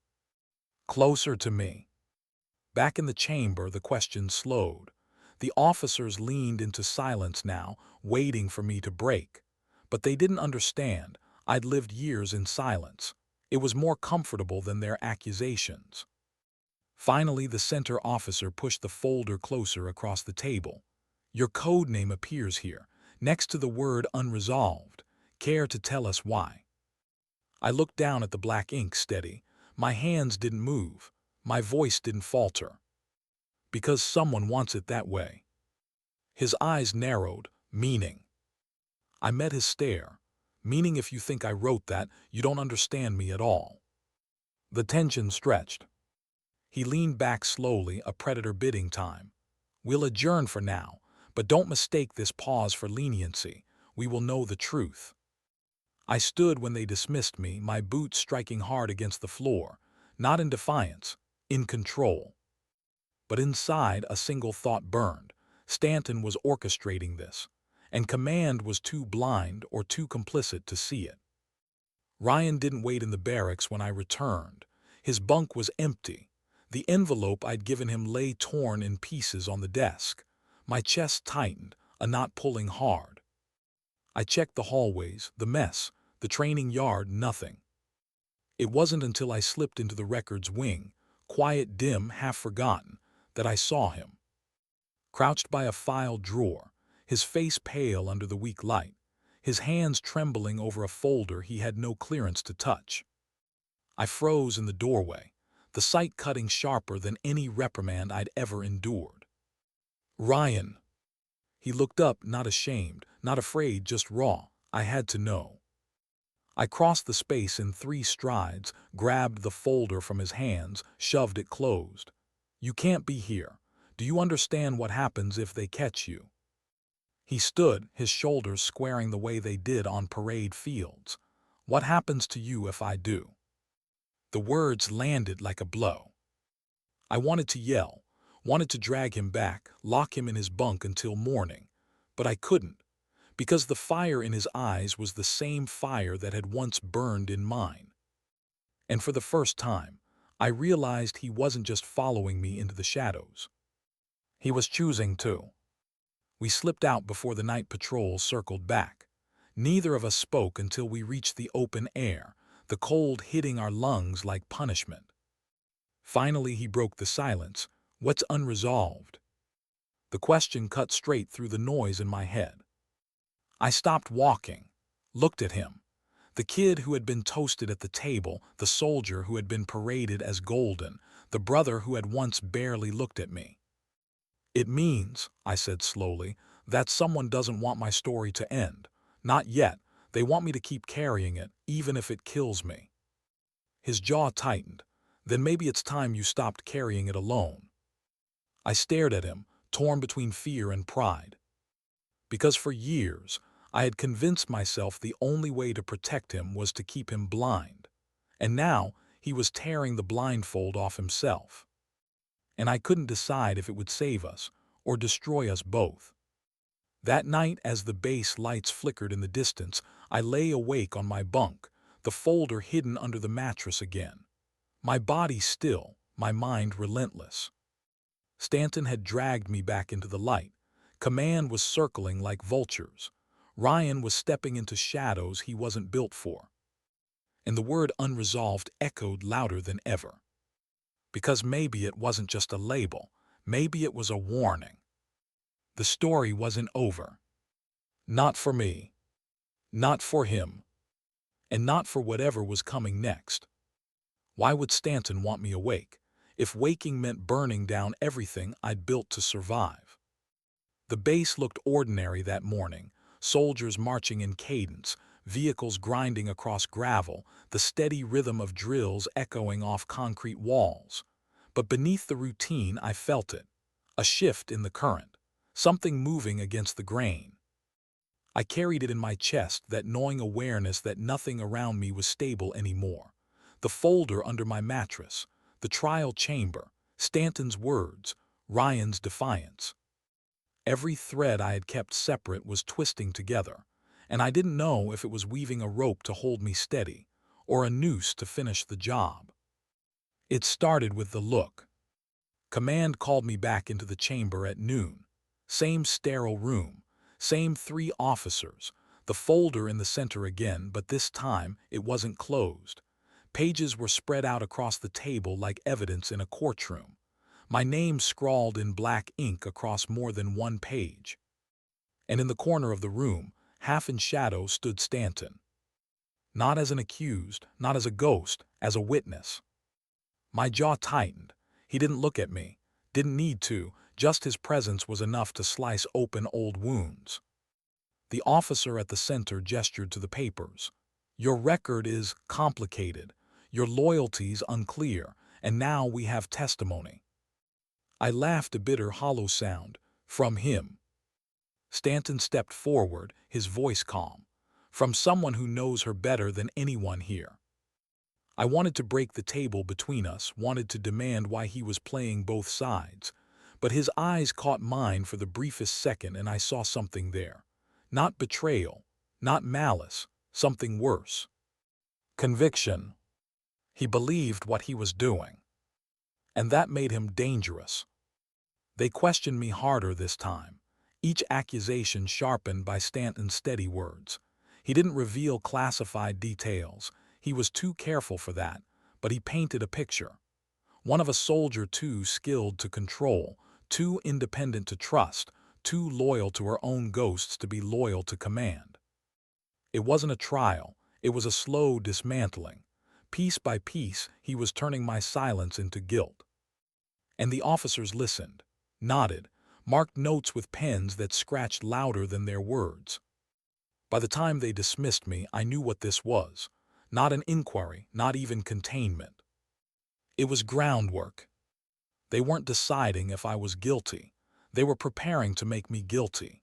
Speaker 1: Closer to me. Back in the chamber, the question slowed. The officers leaned into silence now, waiting for me to break. But they didn't understand. I'd lived years in silence. It was more comfortable than their accusations. Finally, the center officer pushed the folder closer across the table. "Your code name appears here, next to the word unresolved. Care to tell us why?" I looked down at the black ink steady. My hands didn't move. My voice didn't falter. Because someone wants it that way. His eyes narrowed, meaning. I met his stare. Meaning if you think I wrote that, you don't understand me at all. The tension stretched. He leaned back slowly, a predator bidding time. We'll adjourn for now, but don't mistake this pause for leniency. We will know the truth. I stood when they dismissed me, my boots striking hard against the floor, not in defiance, in control. But inside, a single thought burned. Stanton was orchestrating this, and command was too blind or too complicit to see it. Ryan didn't wait in the barracks when I returned. His bunk was empty. The envelope I'd given him lay torn in pieces on the desk. My chest tightened, a knot pulling hard. I checked the hallways, the mess, the training yard, nothing. It wasn't until I slipped into the records wing, quiet, dim, half forgotten, that I saw him. Crouched by a file drawer, his face pale under the weak light, his hands trembling over a folder he had no clearance to touch. I froze in the doorway, the sight cutting sharper than any reprimand I'd ever endured. Ryan. He looked up, not ashamed, not afraid, just raw. I had to know. I crossed the space in 3 strides, grabbed the folder from his hands, shoved it closed. You can't be here. Do you understand what happens if they catch you? He stood, his shoulders squaring the way they did on parade fields. What happens to you if I do? The words landed like a blow. I wanted to yell, wanted to drag him back, lock him in his bunk until morning, but I couldn't, because the fire in his eyes was the same fire that had once burned in mine. And for the first time, I realized he wasn't just following me into the shadows. He was choosing to. We slipped out before the night patrol circled back. Neither of us spoke until we reached the open air, the cold hitting our lungs like punishment. Finally, he broke the silence. What's unresolved? The question cut straight through the noise in my head. I stopped walking, looked at him. The kid who had been toasted at the table, the soldier who had been paraded as golden, the brother who had once barely looked at me. It means, I said slowly, that someone doesn't want my story to end. Not yet. They want me to keep carrying it, even if it kills me. His jaw tightened. Then maybe it's time you stopped carrying it alone. I stared at him, torn between fear and pride. Because for years, I had convinced myself the only way to protect him was to keep him blind. And now, he was tearing the blindfold off himself. And I couldn't decide if it would save us or destroy us both. That night, as the base lights flickered in the distance, I lay awake on my bunk, the folder hidden under the mattress again. My body still, my mind relentless. Stanton had dragged me back into the light. Command was circling like vultures. Ryan was stepping into shadows he wasn't built for. And the word unresolved echoed louder than ever. Because maybe it wasn't just a label. Maybe it was a warning. The story wasn't over. Not for me. Not for him. And not for whatever was coming next. Why would Stanton want me awake, if waking meant burning down everything I'd built to survive? The base looked ordinary that morning, soldiers marching in cadence, vehicles grinding across gravel, the steady rhythm of drills echoing off concrete walls. But beneath the routine I felt it, a shift in the current, something moving against the grain. I carried it in my chest, that gnawing awareness that nothing around me was stable anymore. The folder under my mattress, the trial chamber, Stanton's words, Ryan's defiance. Every thread I had kept separate was twisting together, and I didn't know if it was weaving a rope to hold me steady or a noose to finish the job. It started with the look. Command called me back into the chamber at noon. Same sterile room, same 3 officers, the folder in the center again, but this time it wasn't closed. Pages were spread out across the table like evidence in a courtroom. My name scrawled in black ink across more than one page. And in the corner of the room, half in shadow, stood Stanton. Not as an accused, not as a ghost, as a witness. My jaw tightened. He didn't look at me. Didn't need to. Just his presence was enough to slice open old wounds. The officer at the center gestured to the papers. Your record is complicated. Your loyalties unclear. And now we have testimony. I laughed, a bitter, hollow sound. From him. Stanton stepped forward, his voice calm. From someone who knows her better than anyone here. I wanted to break the table between us, wanted to demand why he was playing both sides. But his eyes caught mine for the briefest second, and I saw something there. Not betrayal, not malice, something worse. Conviction. He believed what he was doing. And that made him dangerous. They questioned me harder this time, each accusation sharpened by Stanton's steady words. He didn't reveal classified details. He was too careful for that, but he painted a picture. One of a soldier too skilled to control, too independent to trust, too loyal to her own ghosts to be loyal to command. It wasn't a trial, it was a slow dismantling. Piece by piece, he was turning my silence into guilt. And the officers listened, nodded, marked notes with pens that scratched louder than their words. By the time they dismissed me, I knew what this was. Not an inquiry, not even containment. It was groundwork. They weren't deciding if I was guilty. They were preparing to make me guilty.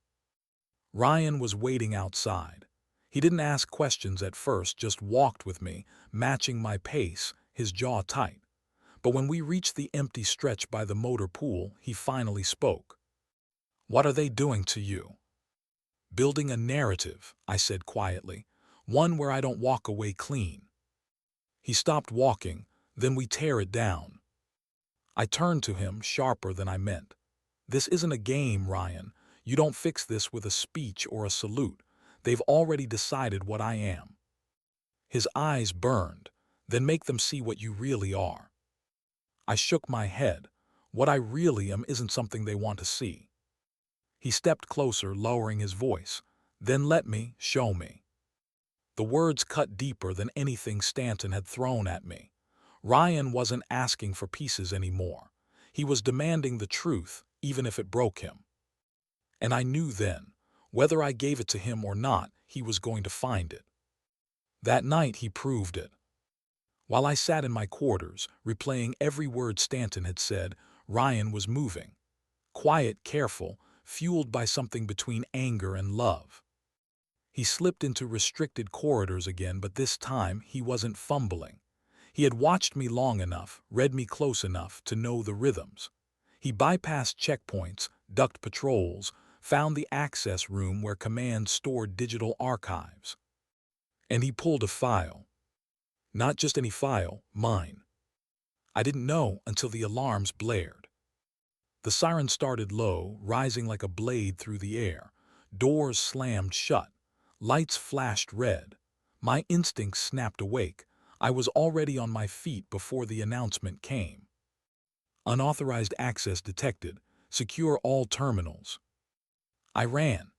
Speaker 1: Ryan was waiting outside. He didn't ask questions at first, just walked with me, matching my pace, his jaw tight. But when we reached the empty stretch by the motor pool, he finally spoke. What are they doing to you? Building a narrative, I said quietly, one where I don't walk away clean. He stopped walking, then we tear it down. I turned to him, sharper than I meant. This isn't a game, Ryan. You don't fix this with a speech or a salute. They've already decided what I am. His eyes burned. Then make them see what you really are. I shook my head. What I really am isn't something they want to see. He stepped closer, lowering his voice. Then let me, show me. The words cut deeper than anything Stanton had thrown at me. Ryan wasn't asking for pieces anymore. He was demanding the truth, even if it broke him. And I knew then, whether I gave it to him or not, he was going to find it. That night he proved it. While I sat in my quarters, replaying every word Stanton had said, Ryan was moving. Quiet, careful, fueled by something between anger and love. He slipped into restricted corridors again, but this time he wasn't fumbling. He had watched me long enough, read me close enough to know the rhythms. He bypassed checkpoints, ducked patrols, found the access room where command stored digital archives. And he pulled a file. Not just any file, mine. I didn't know until the alarms blared. The siren started low, rising like a blade through the air. Doors slammed shut. Lights flashed red. My instincts snapped awake. I was already on my feet before the announcement came. Unauthorized access detected. Secure all terminals. I ran.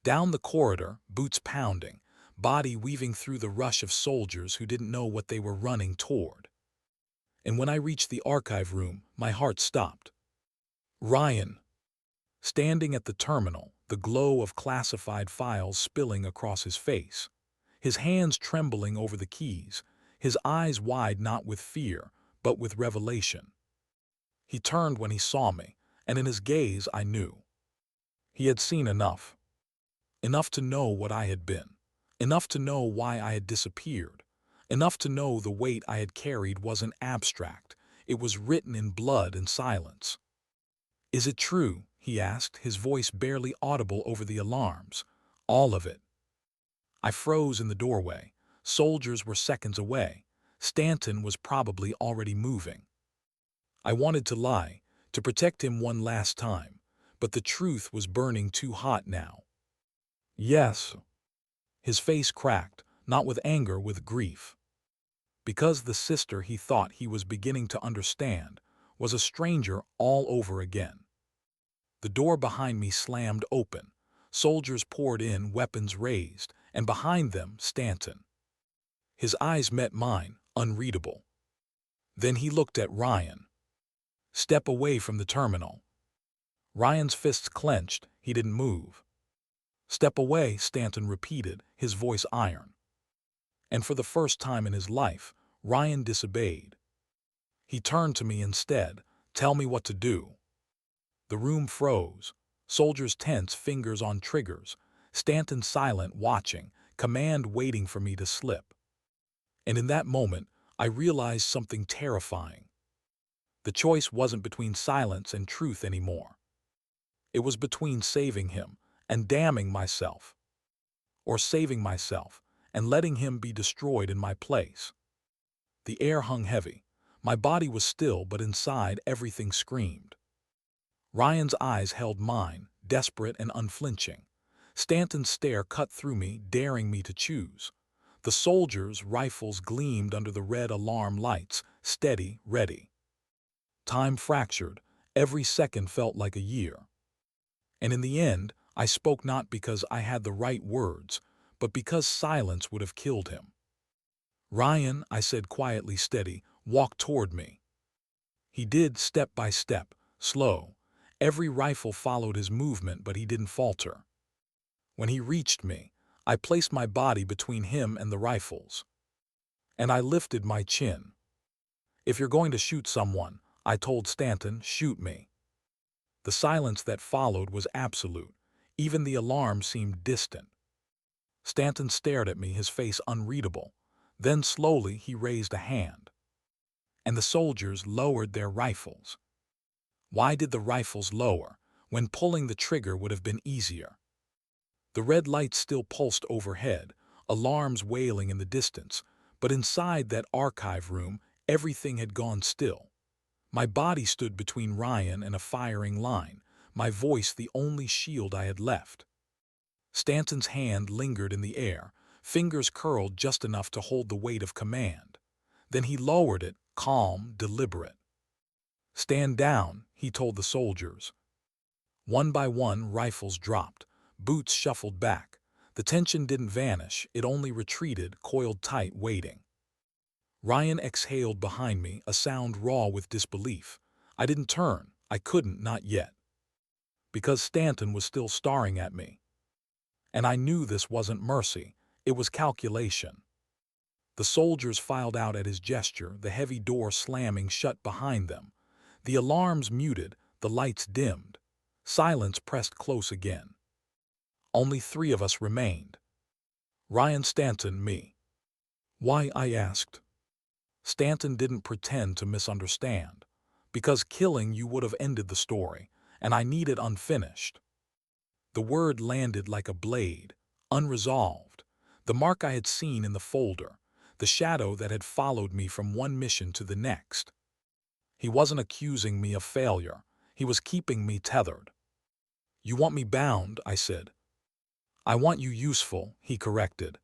Speaker 1: Down the corridor, boots pounding, body weaving through the rush of soldiers who didn't know what they were running toward. And when I reached the archive room, my heart stopped. Ryan. Standing at the terminal, the glow of classified files spilling across his face. His hands trembling over the keys, his eyes wide not with fear, but with revelation. He turned when he saw me, and in his gaze I knew. He had seen enough. Enough to know what I had been. Enough to know why I had disappeared. Enough to know the weight I had carried wasn't abstract. It was written in blood and silence. Is it true? He asked, his voice barely audible over the alarms. All of it. I froze in the doorway. Soldiers were seconds away. Stanton was probably already moving. I wanted to lie, to protect him one last time, but the truth was burning too hot now. Yes. His face cracked, not with anger, with grief. Because the sister he thought he was beginning to understand was a stranger all over again. The door behind me slammed open. Soldiers poured in, weapons raised, and behind them, Stanton. His eyes met mine, unreadable. Then he looked at Ryan. Step away from the terminal. Ryan's fists clenched, he didn't move. Step away, Stanton repeated, his voice iron. And for the first time in his life, Ryan disobeyed. He turned to me instead. Tell me what to do. The room froze. Soldiers tense, fingers on triggers. Stanton silent, watching, command waiting for me to slip. And in that moment, I realized something terrifying. The choice wasn't between silence and truth anymore. It was between saving him and damning myself, or saving myself and letting him be destroyed in my place. The air hung heavy. My body was still, but inside everything screamed. Ryan's eyes held mine, desperate and unflinching. Stanton's stare cut through me, daring me to choose. The soldiers' rifles gleamed under the red alarm lights, steady, ready. Time fractured. Every second felt like a year. And in the end, I spoke not because I had the right words, but because silence would have killed him. Ryan, I said quietly, steady, walk toward me. He did, step by step, slow. Every rifle followed his movement, but he didn't falter. When he reached me, I placed my body between him and the rifles. And I lifted my chin. If you're going to shoot someone, I told Stanton, shoot me. The silence that followed was absolute. Even the alarm seemed distant. Stanton stared at me, his face unreadable. Then slowly he raised a hand. And the soldiers lowered their rifles. Why did the rifles lower, when pulling the trigger would have been easier? The red lights still pulsed overhead, alarms wailing in the distance, but inside that archive room, everything had gone still. My body stood between Ryan and a firing line, my voice the only shield I had left. Stanton's hand lingered in the air, fingers curled just enough to hold the weight of command. Then he lowered it, calm, deliberate. Stand down, he told the soldiers. One by one, rifles dropped. Boots shuffled back. The tension didn't vanish, it only retreated, coiled tight, waiting. Ryan exhaled behind me, a sound raw with disbelief. I didn't turn. I couldn't, not yet. Because Stanton was still staring at me. And I knew this wasn't mercy, it was calculation. The soldiers filed out at his gesture, the heavy door slamming shut behind them. The alarms muted, the lights dimmed. Silence pressed close again. Only 3 of us remained. Ryan, Stanton, me. Why? I asked. Stanton didn't pretend to misunderstand. Because killing you would have ended the story, and I need it unfinished. The word landed like a blade, unresolved. The mark I had seen in the folder, the shadow that had followed me from one mission to the next. He wasn't accusing me of failure. He was keeping me tethered. You want me bound, I said. I want you useful, he corrected.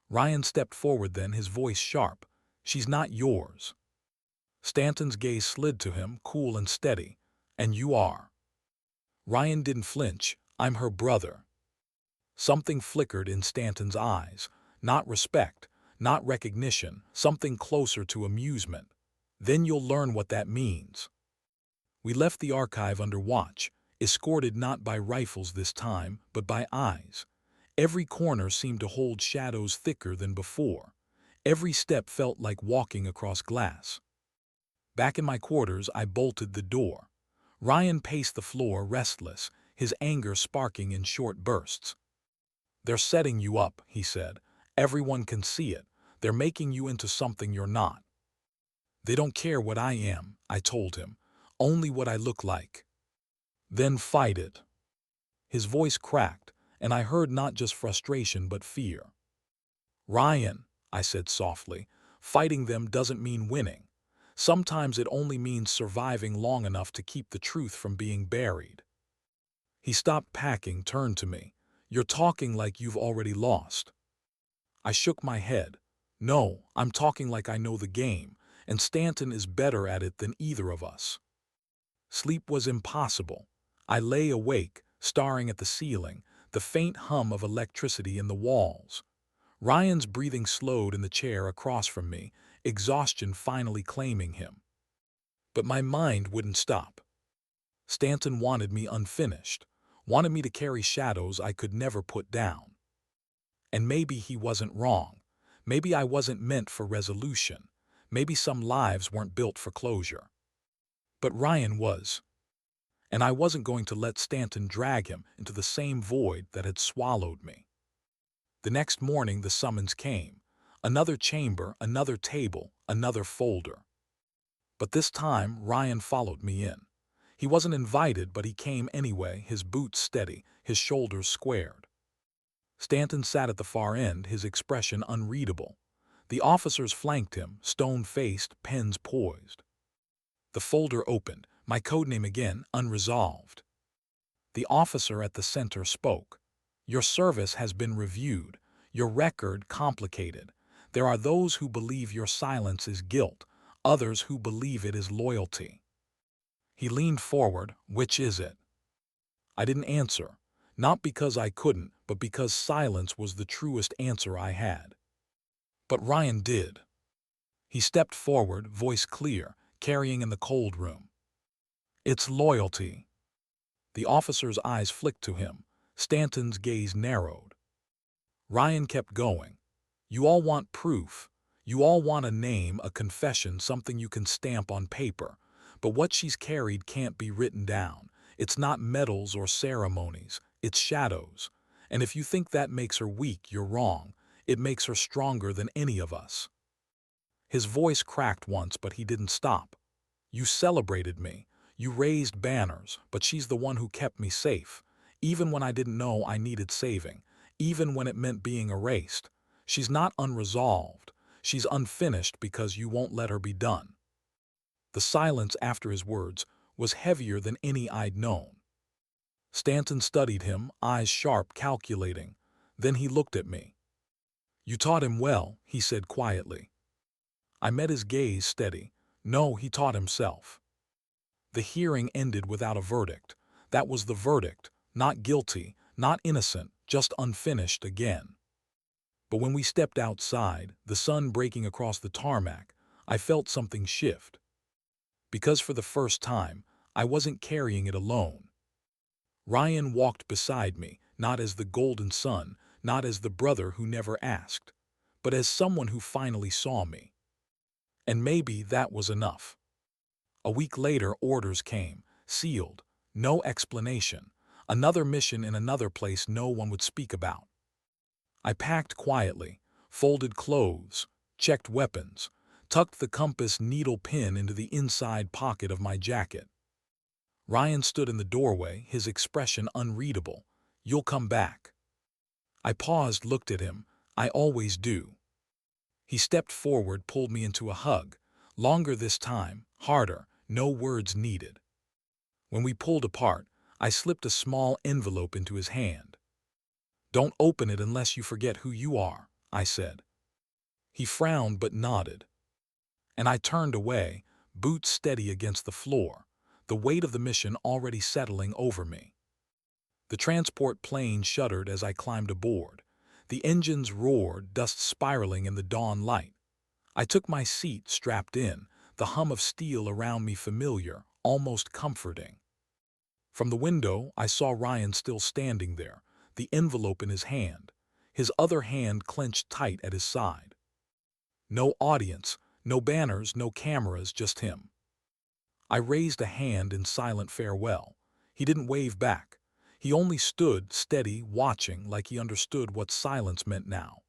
Speaker 1: Ryan stepped forward then, his voice sharp. She's not yours. Stanton's gaze slid to him, cool and steady. And you are. Ryan didn't flinch. I'm her brother. Something flickered in Stanton's eyes. Not respect, not recognition, something closer to amusement. Then you'll learn what that means. We left the archive under watch, escorted not by rifles this time, but by eyes. Every corner seemed to hold shadows thicker than before. Every step felt like walking across glass. Back in my quarters, I bolted the door. Ryan paced the floor, restless, his anger sparking in short bursts. They're setting you up, he said. Everyone can see it. They're making you into something you're not. They don't care what I am, I told him. Only what I look like. Then fight it. His voice cracked, and I heard not just frustration but fear. Ryan, I said softly, fighting them doesn't mean winning. Sometimes it only means surviving long enough to keep the truth from being buried. He stopped packing, turned to me. You're talking like you've already lost. I shook my head. No, I'm talking like I know the game, and Stanton is better at it than either of us. Sleep was impossible. I lay awake, staring at the ceiling, the faint hum of electricity in the walls. Ryan's breathing slowed in the chair across from me, exhaustion finally claiming him. But my mind wouldn't stop. Stanton wanted me unfinished, wanted me to carry shadows I could never put down. And maybe he wasn't wrong. Maybe I wasn't meant for resolution. Maybe some lives weren't built for closure. But Ryan was. And I wasn't going to let Stanton drag him into the same void that had swallowed me. The next morning the summons came. Another chamber, another table, another folder. But this time Ryan followed me in. He wasn't invited, but he came anyway, his boots steady, his shoulders squared. Stanton sat at the far end, his expression unreadable. The officers flanked him, stone-faced, pens poised. The folder opened, my codename again, unresolved. The officer at the center spoke. Your service has been reviewed, your record complicated. There are those who believe your silence is guilt, others who believe it is loyalty. He leaned forward. Which is it? I didn't answer, not because I couldn't, but because silence was the truest answer I had. But Ryan did. He stepped forward, voice clear, carrying in the cold room. It's loyalty. The officer's eyes flicked to him. Stanton's gaze narrowed. Ryan kept going. You all want proof. You all want a name, a confession, something you can stamp on paper. But what she's carried can't be written down. It's not medals or ceremonies. It's shadows. And if you think that makes her weak, you're wrong. It makes her stronger than any of us. His voice cracked once, but he didn't stop. You celebrated me. You raised banners, but she's the one who kept me safe. Even when I didn't know I needed saving. Even when it meant being erased. She's not unresolved. She's unfinished because you won't let her be done. The silence after his words was heavier than any I'd known. Stanton studied him, eyes sharp, calculating. Then he looked at me. You taught him well, he said quietly. I met his gaze steady. No, he taught himself. The hearing ended without a verdict. That was the verdict. Not guilty, not innocent, just unfinished again. But when we stepped outside, the sun breaking across the tarmac, I felt something shift. Because for the first time, I wasn't carrying it alone. Ryan walked beside me, not as the golden son, not as the brother who never asked, but as someone who finally saw me. And maybe that was enough. A week later, orders came, sealed, no explanation, another mission in another place no one would speak about. I packed quietly, folded clothes, checked weapons, tucked the compass needle pin into the inside pocket of my jacket. Ryan stood in the doorway, his expression unreadable. You'll come back. I paused, looked at him. I always do. He stepped forward, pulled me into a hug. Longer this time, harder, no words needed. When we pulled apart, I slipped a small envelope into his hand. Don't open it unless you forget who you are, I said. He frowned but nodded. And I turned away, boots steady against the floor, the weight of the mission already settling over me. The transport plane shuddered as I climbed aboard. The engines roared, dust spiraling in the dawn light. I took my seat, strapped in, the hum of steel around me familiar, almost comforting. From the window, I saw Ryan still standing there, the envelope in his hand, his other hand clenched tight at his side. No audience, no banners, no cameras, just him. I raised a hand in silent farewell. He didn't wave back. He only stood, steady, watching, like he understood what silence meant now.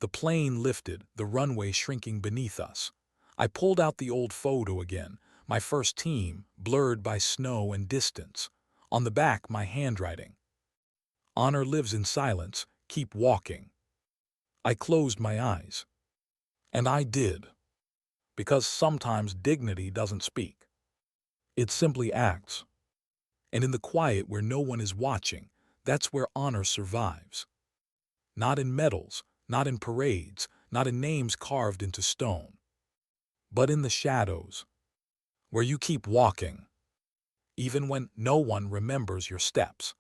Speaker 1: The plane lifted, the runway shrinking beneath us. I pulled out the old photo again, my first team, blurred by snow and distance. On the back, my handwriting. Honor lives in silence, keep walking. I closed my eyes. And I did. Because sometimes dignity doesn't speak. It simply acts. And in the quiet where no one is watching, that's where honor survives. Not in medals, not in parades, not in names carved into stone. But in the shadows, where you keep walking, even when no one remembers your steps.